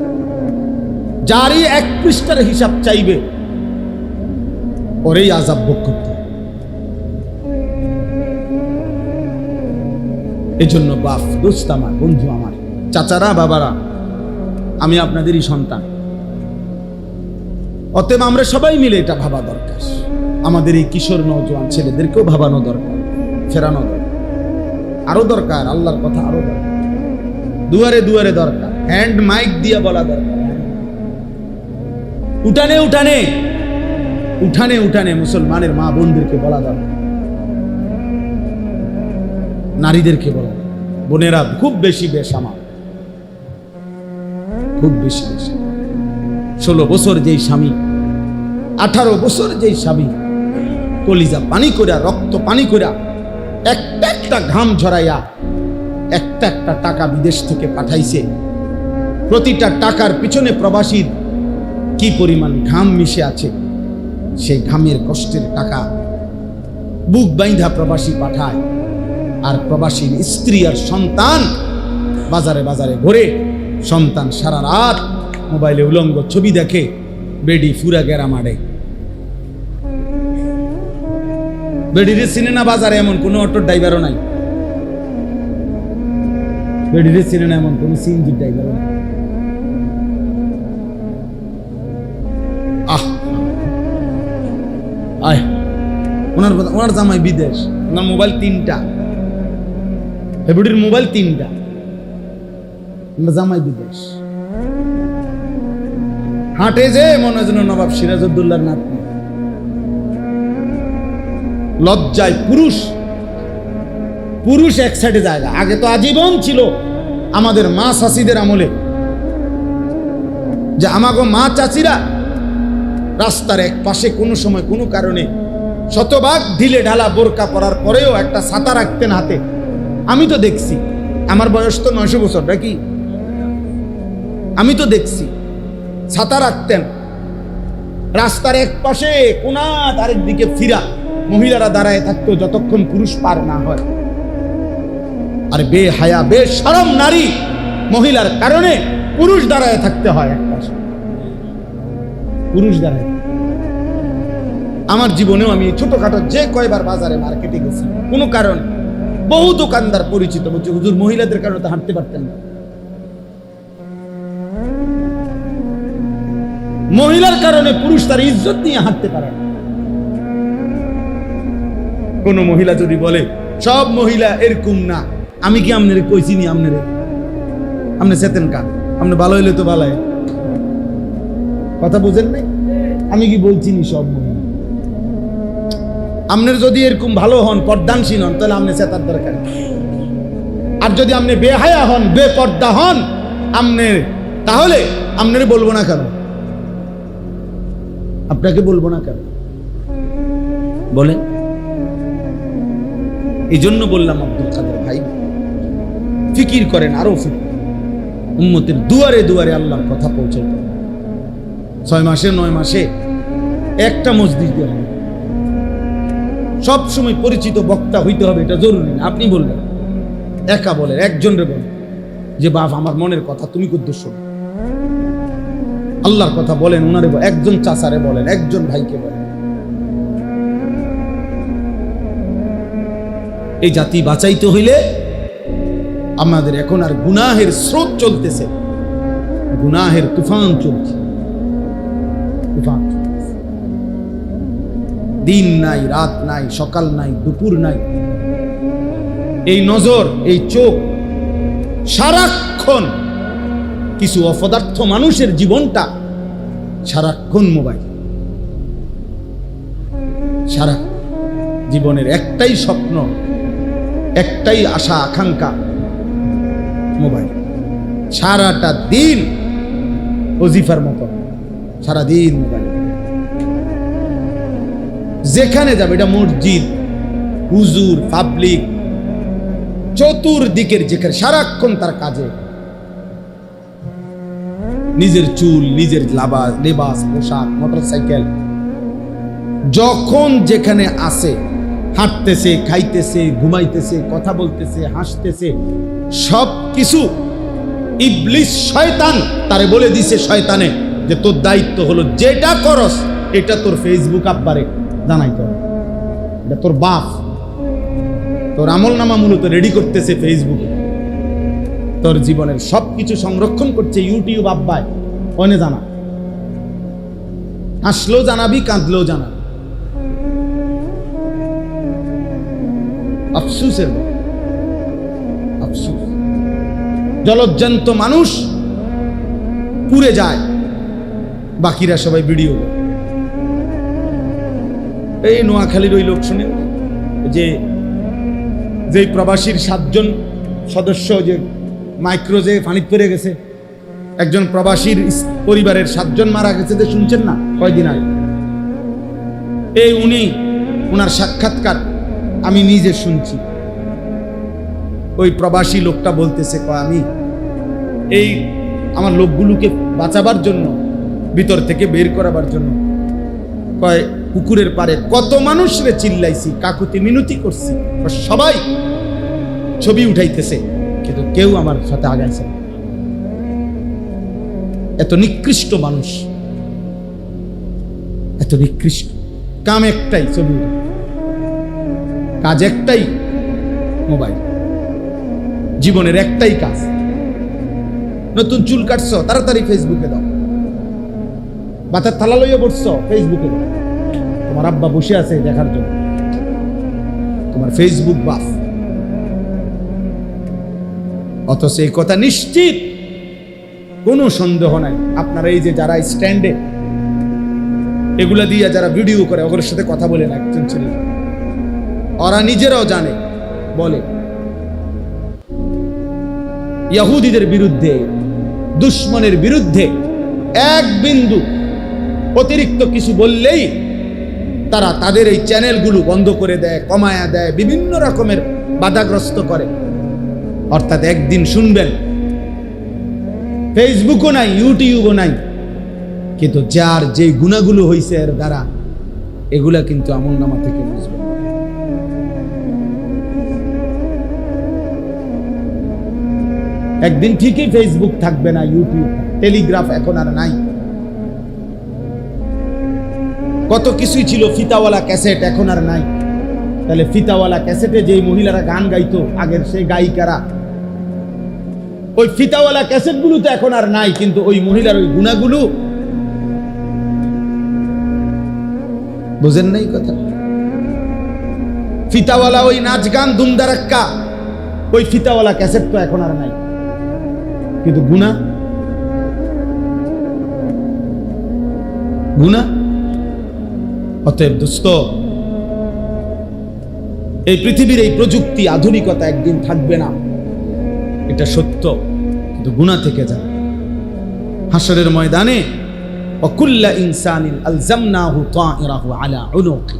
যারই এক পৃষ্ঠার হিসাব চাইবে ওরেই আযাব ভোগ করতে হবে। এজন্য বাপ, দোস্ত আমার, বন্ধু আমার, চাচারা, বাবারা, আমি আপনাদেরই সন্তান, অতএব আমরা সবাই মিলে এটা ভাবা দরকার। আমাদের এই কিশোর নওজোয়ান ছেলেদেরকেও ভাবানো দরকার, ফেরানো দরকার, আরো দরকার, আল্লাহর কথা আরো দরকার, দুয়ারে দুয়ারে দরকার, হ্যান্ড মাইক দিয়ে বলা দরকার, উঠানে উঠানে উঠানে উঠানে মুসলমানের মা বোনদেরকে বলা দরকার, নারীদেরকে বলা, বোনেরা খুব বেশি বেশামা, খুব বেশি বেশি। 16 বছর যেই স্বামী, 18 বছর যেই স্বামী কলিজা পানি কইরা, রক্ত পানি কইরা, একটা একটা ঘাম ঝরাইয়া একটা একটা টাকা বিদেশ থেকে পাঠাইছে, প্রতিটা টাকার পিছনে প্রবাসীর কি পরিমাণ ঘাম মিশে আছে, সেই ঘামের কষ্টের টাকা বুক বাইন্ধা প্রবাসী পাঠায়। আর প্রবাসীর স্ত্রী আর সন্তান বাজারে বাজারে ঘুরে, সন্তান সারা রাত মোবাইলে উলঙ্গ ছবি দেখে, বেডি ফুরা গেরা মারে। বেডিরে চিনে না বাজারে এমন কোন অটোর ড্রাইভারও নাই, বেডিরে চিনে না এমন কোন সিএনজি ড্রাইভারও নাই। আয় ওনার জামাই বিদেশ, ওনার মোবাইল 3টা, হেবুডির মোবাইল 3টা, জামাই বিদেশ, হাঁটে যে মনে হয় যেন নবাব সিরাজউদ্দৌলার নাতনি। লজ্জায় পুরুষ পুরুষ এক সাইডে জায়গা। আগে তো আজীবন ছিল আমাদের মা চাচিদের আমলে, যে আমাগো মা চাচিরা রাস্তার এক পাশে কোনো সময় কোনো কারণে শতভাগ ঢিলে ঢালা বোরকা পরার পরেও একটা ছাতা রাখতেন হাতে। আমি তো দেখছি, আমার বয়স তো 900 বছর নাকি, আমি তো দেখছি ছাতা রাখতেন রাস্তার এক পাশে, কোনা আরেক দিকে ফিরা মহিলারা দাঁড়ায় থাকতো যতক্ষণ পুরুষ পার না হয়। আর বেহায়া বেশরম নারী মহিলার কারণে পুরুষ দাঁড়ায় থাকতে হয় এক পাশে, পুরুষ দাঁড়ায়। আমার জীবনেও আমি ছোটখাটো যে কয়বার বাজারে মার্কেটে গেছি, কোনো কারণ বহু দোকানদার পরিচিত বলছে হুজুর মহিলাদের কারণে তো হাঁটতে পারতেন না, মহিলার কারণে পুরুষ তার ইজ্জত নিয়ে হাঁটতে পারে না। কোন মহিলা যদি বলে সব মহিলা এরকম না, আমি কি আপনারে কইছি নি? আপনি চেতেন কান, আপনি ভালো হইলে তো ভালো, কথা বুঝেন নাই? আমি কি বলছি নি সব মহিলা? আপনার যদি এরকম ভালো হন, পর্দানশীল হন, তাহলে আপনি চেতার দরকার। আর যদি আপনি বেহায়া হন, বেপর্দা হন আপনি, তাহলে আপনারে বলবো না কেন? আপনাকে বলবো না কেন বলেন? এই জন্য বললাম আব্দুল কাদের ভাই, ফিকির করেন, আরো ফিকির, উম্মতের দুয়ারে দুয়ারে আল্লাহর কথা পৌঁছাইতে। 6 মাসে 9 মাসে একটা মসজিদ দিয়ে হবে, সব সময় পরিচিত বক্তা হইতে হবে এটা জরুরি না। আপনি বলবেন, একা বলেন, একজনরে বলেন যে বাপ আমার মনের কথা তুমি কুদ্দুস শোনো, আল্লাহর কথা বলেন, উনারে একজন চাচারে বলেন, একজন ভাইকে বলেন। এই জাতি বাঁচাইতে হইলে আমাদের এখন আর গুনাহের স্রোত চলতেছে, গুনাহের তুফান চলছে, তুফান চলতেছে। দিন নাই, রাত নাই, সকাল নাই, দুপুর নাই। এই নজর, এই চোখ সারাক্ষণ, কিছু অপদার্থ মানুষের জীবনটা সারাক্ষণ মোবাইল। সারা জীবনের একটাই স্বপ্ন, একটাই আশা আকাঙ্ক্ষা, মোবাইল। সারাটা দিন ওজিফার মতো সারাদিন মোবাইল। যেখানে যাবে, এটা মসজিদ, হুজুর, পাবলিক, চতুর্দিকের যেখানে সারাক্ষণ তার কাজে। নিজের চুল, নিজের লেবাস, পোশাক, মোটরসাইকেল, যখন যেখানে আসে, হাঁটতেছে, খাইতেছে, ঘুমাইতেছে, কথা বলতেছে, হাসতেছে, সব কিছু ইবলিস শয়তান তারে বলে দিছে। শয়তানে যে তোর দায়িত্ব হলো যেটা করস এটা তোর ফেসবুক আব্বারে জানাইতে হবে, এটা তোর বাপ, তোর আমল নামা মূলত রেডি করতেছে ফেসবুকে, তোর জীবনের সবকিছু সংরক্ষণ করছে ইউটিউব আব্বায়। ওনে জানা, হাসলেও জানাবি, কাঁদলেও জানাবি। আফসুসের আফসুস, জলজ্জান্ত মানুষ পুড়ে যায়, বাকিরা সবাই ভিডিও। এই নোয়াখালীর ওই লোক শুনেন যে প্রবাসীর 7 জন সদস্য যে মাইক্রোজে পানিতে পড়ে গেছে, একজন প্রবাসীর পরিবারের 7 জন মারা গেছে, যে শুনছেন না কয়দিন আগে? এই উনার সাক্ষাৎকার আমি নিজে শুনছি। ওই প্রবাসী লোকটা বলতেছে, আমি এই আমার লোকগুলোকে বাঁচাবার জন্য, ভিতর থেকে বের করাবার জন্য কয় পুকুরের পারে কত মানুষরে চিল্লাইছি, কাকুতি মিনতি করছি, সবাই ছবি উঠাইতেছে, কিন্তু কেউ আমার সাথে আগাইছে না। এত নিকৃষ্ট মানুষ, এত নিকৃষ্ট। কাম একটাই, ছবি উঠে, কাজ একটাই, মোবাইল। জীবনের একটাই কাজ, নতুন চুল কাটছো তাড়াতাড়ি ফেসবুকে দাও, বাতার থালা লইয়া বসছো ফেসবুকে দাও, তোমার আব্বা বসে আছে দেখার জন্য, তোমার ফেসবুক বাস। অথচ এই কথা নিশ্চিত, কোনো সন্দেহ নাই, আপনারা এই যে যারা স্ট্যান্ডে এগুলা দিয়ে যারা ভিডিও করে, ওদের সাথে কথা বলে না একজন ছেলে, ওরা নিজেরাও জানে, বলে ইহুদিদের বিরুদ্ধে, দুশ্মনের বিরুদ্ধে এক বিন্দু অতিরিক্ত কিছু বললেই তারা তাদের এই চ্যানেলগুলো বন্ধ করে দেয়, কমায়া দেয়, বিভিন্ন রকমের বাধাগ্রস্ত করে। অর্থাৎ একদিন শুনবেন ফেসবুকও নাই, ইউটিউবও নাই, কিন্তু যার যে গুণাগুলো হয়েছে এর দ্বারা, এগুলা কিন্তু আমল নামা থেকে বুঝবে। একদিন ঠিকই ফেসবুক থাকবে না, ইউটিউব, টেলিগ্রাফ এখন আর নাই। কত কিছুই ছিল, ফিতাওয়ালা ক্যাসেট এখন আর নাই। তাহলে ফিতাওয়ালা ক্যাসেটে যেই মহিলারা গান গাইতো আগের, সেই গায়িকারা, ওই ফিতাওয়ালা ক্যাসেটগুলো তো এখন আর নাই, কিন্তু ওই মহিলার ওই গুণাগুলো, বুঝেন নাই কথা? ফিতাওয়ালা ওই নাচ গান দুমদারাক্কা, ওই ফিতাওয়ালা ক্যাসেট তো এখন আর নাই, কিন্তু গুনাহ, গুনাহ। অতএব দোস্ত, এই পৃথিবীর এই প্রযুক্তি, আধুনিকতা একদিন থাকবে না, এটা সত্য, কিন্তু গুনাহ থেকে যাবে। হাসরের ময়দানে ওয়াকুল্লা ইনসানিন আলজামনাহু তাইরাহু আলা উনুকি,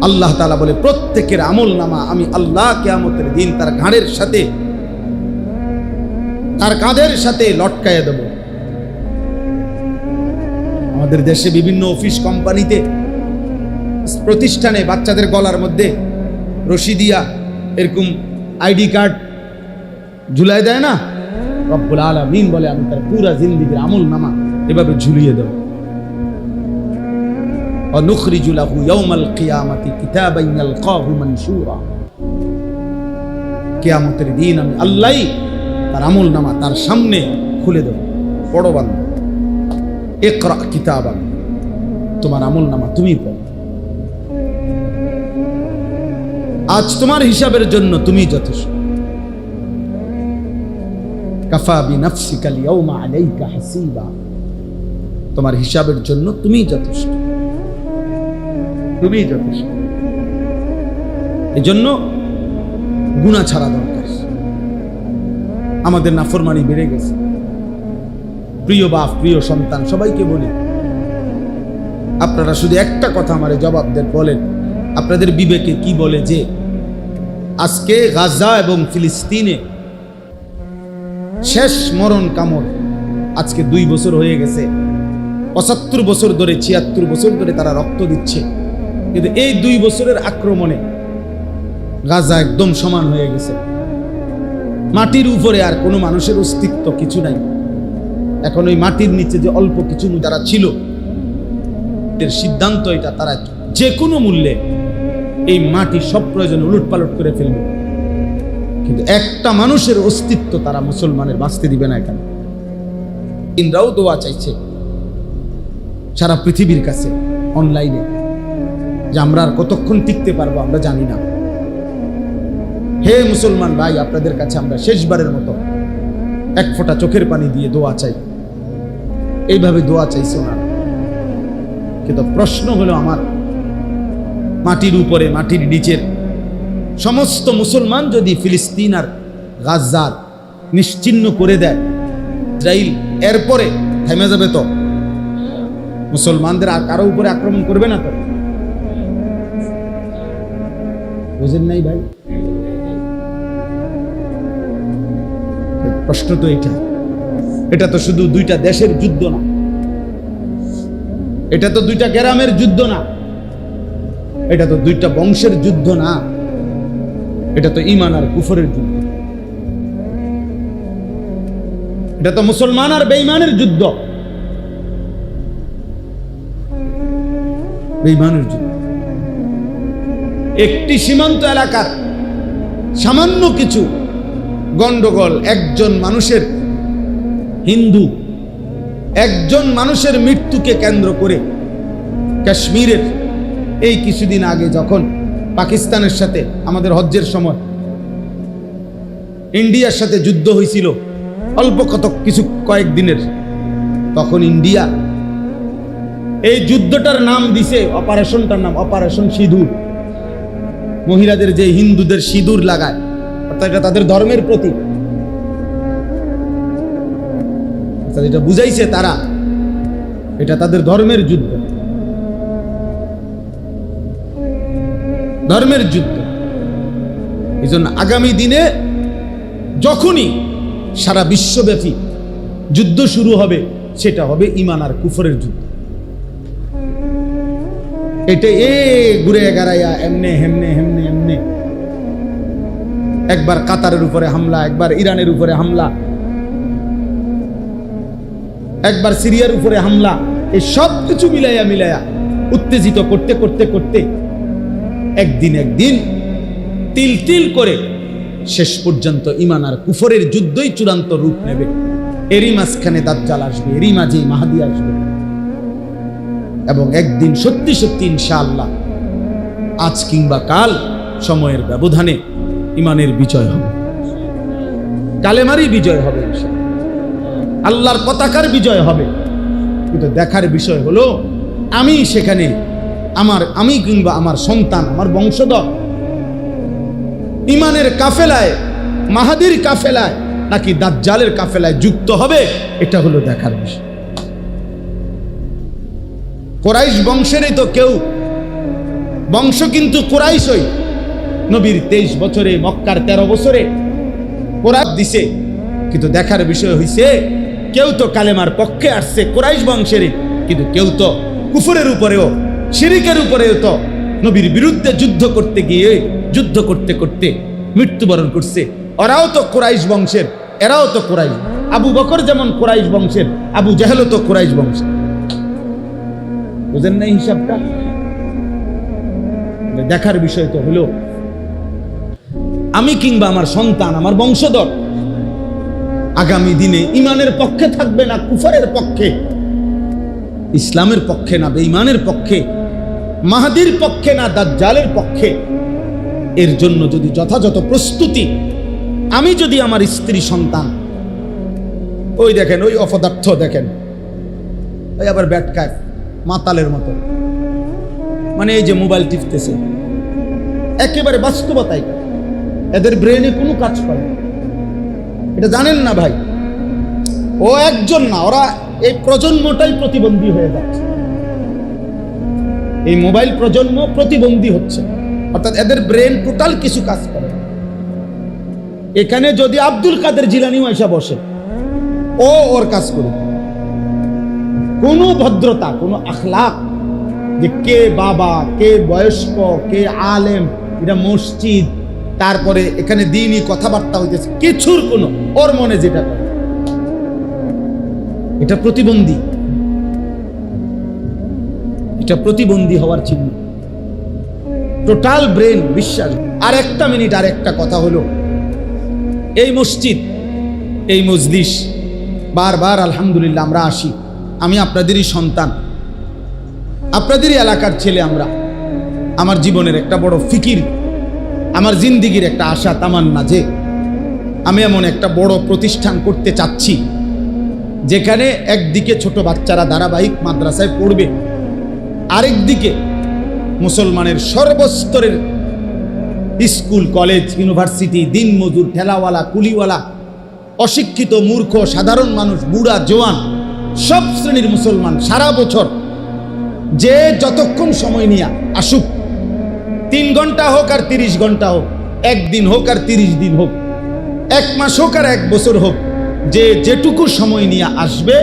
আল্লাহ তাআলা বলে প্রত্যেকের আমল নামা আমি আল্লাহ কিয়ামতের দিন তার ঘাড়ের সাথে, তার কাঁধের সাথে লটকায়ে দেব। আমাদের দেশে বিভিন্ন অফিস, কোম্পানিতে, প্রতিষ্ঠানে বাচ্চাদের গলার মধ্যে রশি দিয়া এরকম আইডি কার্ড ঝুলাই দেয় না, রব্বুল আলামিন বলে আমি তার পুরা জিন্দেগীর আমল নামা এভাবে ঝুলিয়ে দেব। وَنُخْرِجُ لَهُ يَوْمَ الْقِيَامَةِ كِتَابًا يَلْقَاهُ مَنْشُورًا। কিয়ামতের দিন আমি আল্লাহ তার আমল নামা তার সামনে খুলে দেব। পড়ো বান্দা, ইকরা কিতাবাক, তোমার আমল নামা তুমি পড়ো। আজ তোমার হিসাবের জন্য তুমি যথেষ্ট। কাফা বিনাফসিকা আল-ইয়াওমা আলাইকা হাসিবা, তোমার হিসাবের জন্য তুমি যথেষ্ট, তুমি যথেষ্ট। এজন্য গুনাহ ছাড়া দরকার। আমাদের নাফরমানি বেড়ে গেছে। প্রিয় বাপ, প্রিয় সন্তান, সবাইকে বলি, আপনারা শুধু একটা কথা আমারে জবাব দেন, বলেন আপনাদের বিবেকে কি বলে যে আজকে গাজা এবং ফিলিস্তিনে শেষ মরণ কামড় আজকে 2 বছর হয়ে গেছে। 75 বছর ধরে 76 বছর ধরে তারা রক্ত দিচ্ছে, কিন্তু এই 2 বছরের আক্রমণে গাজা একদম সমান হয়ে গেছে। মাটির উপরে আর কোনো মানুষের অস্তিত্ব কিছু নাই। এখন ওই মাটির নিচে যে অল্প কিছু যারা ছিল, এর সিদ্ধান্ত এটা, তারা যে কোনো মূল্যে এই মাটি সব প্রয়োজনে উলটপালট করে ফেলবে, কিন্তু একটা মানুষের অস্তিত্ব তারা মুসলমানের বাঁচতে দিবে না। এখানে ইন্দ্রাও দোয়া চাইছে সারা পৃথিবীর কাছে অনলাইনে, যে আমরা আর কতক্ষণ টিকতে পারবো আমরা জানি না। হে মুসলমান ভাই, আপনাদের কাছে আমরা শেষবারের মতো এক ফোঁটা চোখের পানি দিয়ে দোয়া চাই। এইভাবে দোয়া চাইছে না, কিন্তু প্রশ্ন হলো আমার, মাটির উপরে মাটির নিচের সমস্ত মুসলমান যদি ফিলিস্তিন আর গাজার নিশ্চিহ্ন করে দেয় ইসরাইল, এরপরে থেমে যাবে তো? মুসলমানদের আর কারো উপরে আক্রমণ করবে না তো? বুঝেন নাই ভাই? প্রশ্ন তো এটা তো শুধু 2টা দেশের যুদ্ধ না, এটা তো 2টা গ্রামের যুদ্ধ না, এটা তো 2টা বংশের যুদ্ধ না, এটা তো ঈমান আর কুফরের যুদ্ধ। এটা তো মুসলমান আর বেঈমানের যুদ্ধ, বেঈমানের যুদ্ধ। একটি সীমান্ত এলাকার সামান্য কিছু গন্ডগোল, একজন মানুষের, হিন্দু একজন মানুষের মৃত্যুকে কেন্দ্র করে কাশ্মীরের এই কিছুদিন আগে যখন পাকিস্তানের সাথে আমাদের হজ্জের সময় ইন্ডিয়ার সাথে যুদ্ধ হয়েছিল, অল্প কয়েকদিনের, তখন ইন্ডিয়া এই যুদ্ধটার নাম দিছে, অপারেশনটার নাম অপারেশন সিঁদুর। মহিলাদের যে হিন্দুদের সিঁদুর লাগায়, অর্থাৎ এটা তাদের ধর্মের প্রতীক, এটা বুঝাইছে তারা এটা তাদের ধর্মের যুদ্ধ, ধর্মের যুদ্ধ। এই জন্য আগামী দিনে যখনই সারা বিশ্বব্যাপী যুদ্ধ শুরু হবে, সেটা হবে ঈমান আর কুফরের যুদ্ধ। এটা ঘুরে গাড়াইয়া এমনে হেমনে হেমনে এমনে, একবার কাতারের উপরে হামলা, একবার ইরানের উপরে হামলা, একবার সিরিয়ার উপরে হামলা, এই সব কিছু মিলাইয়া উত্তেজিত করতে করতে করতে একদিন তিল তিল করে শেষ পর্যন্ত ঈমান আর কুফরের যুদ্ধই চূড়ান্ত রূপ নেবে। এরই মাঝখানে দাজ্জাল আসবে, এরই মাঝে মাহদী আসবে, এবং একদিন সত্যি সত্যি ইনশাআল্লাহ আজ কিংবা কাল সময়ের ব্যবধানে ঈমানের বিজয় হবে, কালেমারই বিজয় হবে, আল্লাহর পতাকার বিজয় হবে। কিন্তু দেখার বিষয় হলো আমি সেখানে আমি কিংবা আমার সন্তান, আমার বংশধর ঈমানের কাফেলায়, মাহাদির কাফেলায় নাকি দাজ্জালের কাফেলায় যুক্ত হবে, এটা হলো দেখার বিষয়। কুরাইশ বংশেরই তো কেউ, বংশ কিন্তু কুরাইশই। নবীর 23 বছরে, মক্কার 13 বছরে কোরআন দিছে, কিন্তু দেখার বিষয় হইছে কেউ তো কালেমার পক্ষে আসছে কুরাইশ বংশেরই, কিন্তু কেউ তো কুফরের উপরেও, শিরিকের উপরেও তো নবীর বিরুদ্ধে যুদ্ধ করতে গিয়ে, যুদ্ধ করতে করতে মৃত্যুবরণ করছে। ওরাও তো কুরাইশ বংশের, এরাও তো কুরাইশ। আবু বকর যেমন কুরাইশ বংশের, আবু জাহেলও তো কুরাইশ বংশের। বুঝেন না হিসাবটা? দেখার বিষয় তো হলো আমি কিংবা আমার সন্তান, আমার বংশধর আগামী দিনে ইমানের পক্ষে থাকবে না কুফরের পক্ষে, ইসলামের পক্ষে না বেঈমানের পক্ষে, মাহদির পক্ষে না দাজ্জালের পক্ষে। এর জন্য যদি যথাযথ প্রস্তুতি, আমি যদি আমার স্ত্রী সন্তান, ওই দেখেন ওই অপদার্থ দেখেন, ওই আবার ব্যাটকায় মাতালের মতো, মানে এই যে মোবাইল টিপতেছে, একেবারে বাস্তবতাই, এদের ব্রেনে কোনো কাজ করে, এটা জানেন না ভাই। ও একজন না, ওরা এই প্রজন্মটাই প্রতিবন্ধী হয়ে যাচ্ছে। এই মোবাইল প্রজন্ম প্রতিবন্ধী হচ্ছে, অর্থাৎ এদের ব্রেন টোটাল কিছু কাজ করে। এখানে যদি আব্দুল কাদের জিলানিও এসে বসে, ও ওর কাজ করুক, কোনো ভদ্রতা, কোনো আখলাক, যে কে বাবা, কে বয়স্ক, কে আলেম, এটা মসজিদ, তারপরে এখানে দিনই কথাবার্তা হইতেছে, কিছুর কোনো, ওর মনে যেটা করে, এটা প্রতিবন্ধী, এটা প্রতিবন্ধী হওয়ার চিহ্ন। টোটাল ব্রেন বিশ্বাস। আর একটা মিনিট, আর একটা কথা হলো, এই মসজিদ, এই মজলিস বারবার আলহামদুলিল্লাহ আমরা আসি, আমি আপনাদেরই সন্তান, আপনাদেরই এলাকার ছেলে। আমরা, আমার জীবনের একটা বড় ফিকির, আমার জিন্দিগির একটা আশা তামান্না যে আমি এমন একটা বড় প্রতিষ্ঠান করতে চাচ্ছি যেখানে একদিকে ছোট বাচ্চারা ধারাবাহিক মাদ্রাসায় পড়বে, আরেকদিকে মুসলমানের সর্বস্তরের স্কুল, কলেজ, ইউনিভার্সিটি, দিন মজুর, ঠেলাওয়ালা, কুলিওয়ালা, অশিক্ষিত, মূর্খ, সাধারণ মানুষ, বুড়া, জোয়ান, সব শ্রেণীর মুসলমান সারা বছর যে যতক্ষণ সময় নিয়ে আসুক, 3 ঘন্টা হোক আর 30 ঘন্টা হোক, একদিন হোক আর 30 দিন হোক, 1 মাস হোক আর 1 বছর হোক, যে যেটুকু সময় নিয়ে আসবে,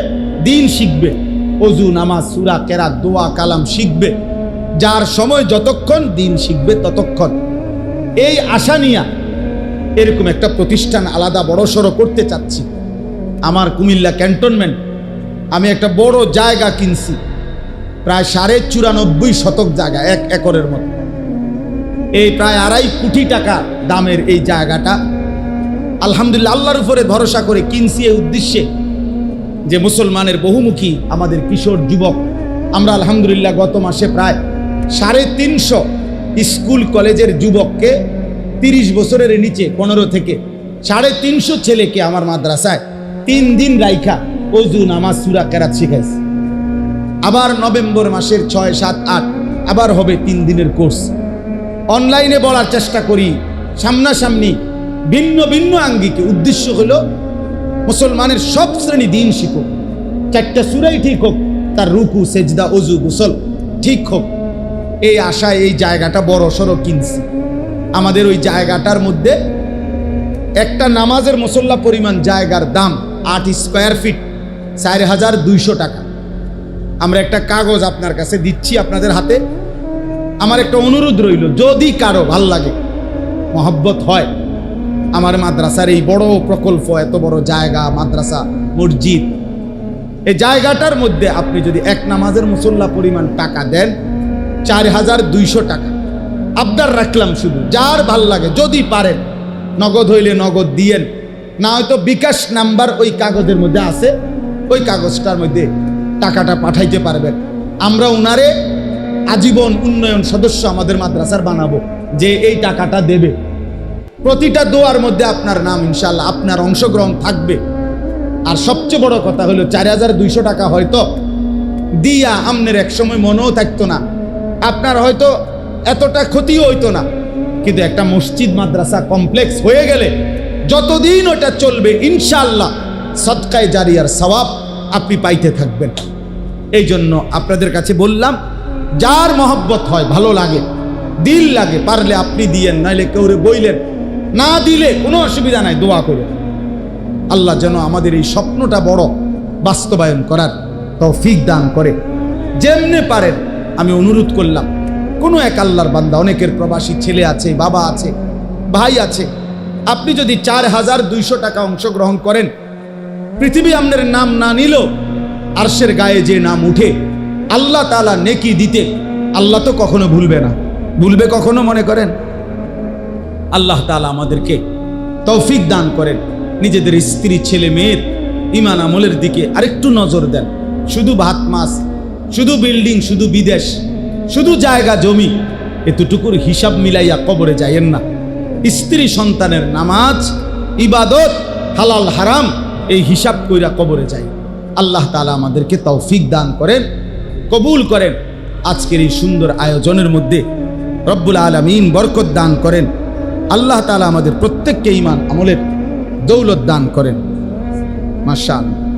দিন শিখবে, অজু, নামাজ, সূরা, কেরাত, দোয়া, কালাম শিখবে, যার সময় যতক্ষণ দিন শিখবে ততক্ষণ। এই আশা নিয়ে এরকম একটা প্রতিষ্ঠান আলাদা বড়সড় করতে চাচ্ছি। আমার কুমিল্লা ক্যান্টনমেন্ট, আমি একটা বড় জায়গা কিনছি, প্রায় 94.5 শতক জায়গা, 1 একরের মতো। এই প্রায় 2.5 কোটি টাকা দামের এই জায়গাটা আলহামদুলিল্লাহ আল্লাহর উপরে ভরসা করে কিনছি এই উদ্দেশ্যে যে মুসলমানের বহুমুখী আমাদের কিশোর যুবক, আমরা আলহামদুলিল্লাহ গত মাসে প্রায় 350 স্কুল কলেজের যুবককে, 30 বছরের নিচে 15 থেকে 350 ছেলেকে আমার মাদ্রাসায় 3 দিন রাইখা অজু, নামাজ, সূরা, কেরাত শিখাইছি। আবার নভেম্বর মাসের 6, 7, 8 আবার হবে 3 দিনের কোর্স। অনলাইনে বলার চেষ্টা করি, সামনাসামনি ভিন্ন ভিন্ন আঙ্গিকে। উদ্দেশ্য হলো মুসলমানের সব শ্রেণী দিন শিখুক, 4টা সূরাই ঠিক হোক, তার রুকু, সেজদা, অজু, গোসল ঠিক হোক। এই আশায় এই জায়গাটা বড় সড়ো কিনছি। আমাদের ওই জায়গাটার মধ্যে একটা নামাজের মুসল্লা পরিমাণ জায়গার দাম 8 স্কয়ার ফিট, 4200 টাকা। আমরা একটা কাগজ আপনার কাছে দিচ্ছি, আপনাদের হাতে। আমার একটা অনুরোধ রইল, যদি কারো ভাল লাগে, মহব্বত হয়, আমার মাদ্রাসার এই বড় প্রকল্প, এত বড় জায়গা, মাদ্রাসা, মসজিদ, এই জায়গাটার মধ্যে আপনি যদি এক নামাজের মুসল্লা পরিমাণ টাকা দেন, 4200 টাকা আবদার রাখলাম। শুধু যার ভাল লাগে, যদি পারেন, নগদ হইলে নগদ দিয়েন, না হয়তো বিকাশ নাম্বার ওই কাগজের মধ্যে আছে, ওই কাগজটার মধ্যে টাকাটা পাঠাইতে পারবেন। আমরা উনারে আজীবন উন্নয়ন সদস্য আমাদের মাদ্রাসার বানাবো, যে এই টাকাটা দেবে। প্রতিটা দোয়ার মধ্যে আপনার নাম ইনশাআল্লাহ, আপনার অংশগ্রহণ থাকবে। আর সবচেয়ে বড় কথা হলো 4200 টাকা হয়তো দিয়া আমনের এক সময় মনেও থাকতো না, আপনার হয়তো এতটা ক্ষতিও হইতো না, কিন্তু একটা মসজিদ, মাদ্রাসা কমপ্লেক্স হয়ে গেলে যতদিন ওটা চলবে ইনশাআল্লাহ সদকায়ে জারিয়ার সওয়াব আপনি পাইতে থাকবেন। এই জন্য আপনাদের কাছে বললাম, যার মহব্বত হয়, ভালো লাগে, দিল লাগে, পারলে আপনি দিয়েন, নাইলে কেউরে বইলেন, না দিলে কোনো অসুবিধা নাই, দোয়া করে আল্লাহ যেন আমাদের এই স্বপ্নটা বড় বাস্তবায়ন করার তৌফিক দান করে। যেমনে পারেন আমি অনুরোধ করলাম, কোনো এক আল্লাহর বান্দা, অনেকের প্রবাসী ছেলে আছে, বাবা আছে, ভাই আছে, আপনি যদি 4200 টাকা অংশগ্রহণ করেন, পৃথিবী আপনার নাম না নিল, আরশের গায়ে যে নাম উঠে, আল্লাহ তাআলা নেকি দিতে, আল্লাহ তো কখনো ভুলবে না। ভুলবে কখনো মনে করেন? আল্লাহ তাআলা আমাদেরকে তৌফিক দান করেন, নিজেদের স্ত্রী ছেলে মেয়ের ঈমান আমলের দিকে আরেকটু নজর দেন। শুধু ভাত মাছ, শুধু বিল্ডিং, শুধু বিদেশ, শুধু জায়গা জমি, এতটুকুর হিসাব মিলাইয়া কবরে যাইয়েন না। স্ত্রী সন্তানের নামাজ, ইবাদত, হালাল হারাম, এই হিসাব কইরা কবরে যাই। আল্লাহ তাআলা আমাদেরকে তৌফিক দান করেন, কবুল করেন। আজকের এই সুন্দর আয়োজনের মধ্যে রব্বুল আলামিন বরকত দান করেন। আল্লাহ তাআলা আমাদের প্রত্যেককে ঈমান আমলের দৌলত দান করেন। মাশাআল্লাহ।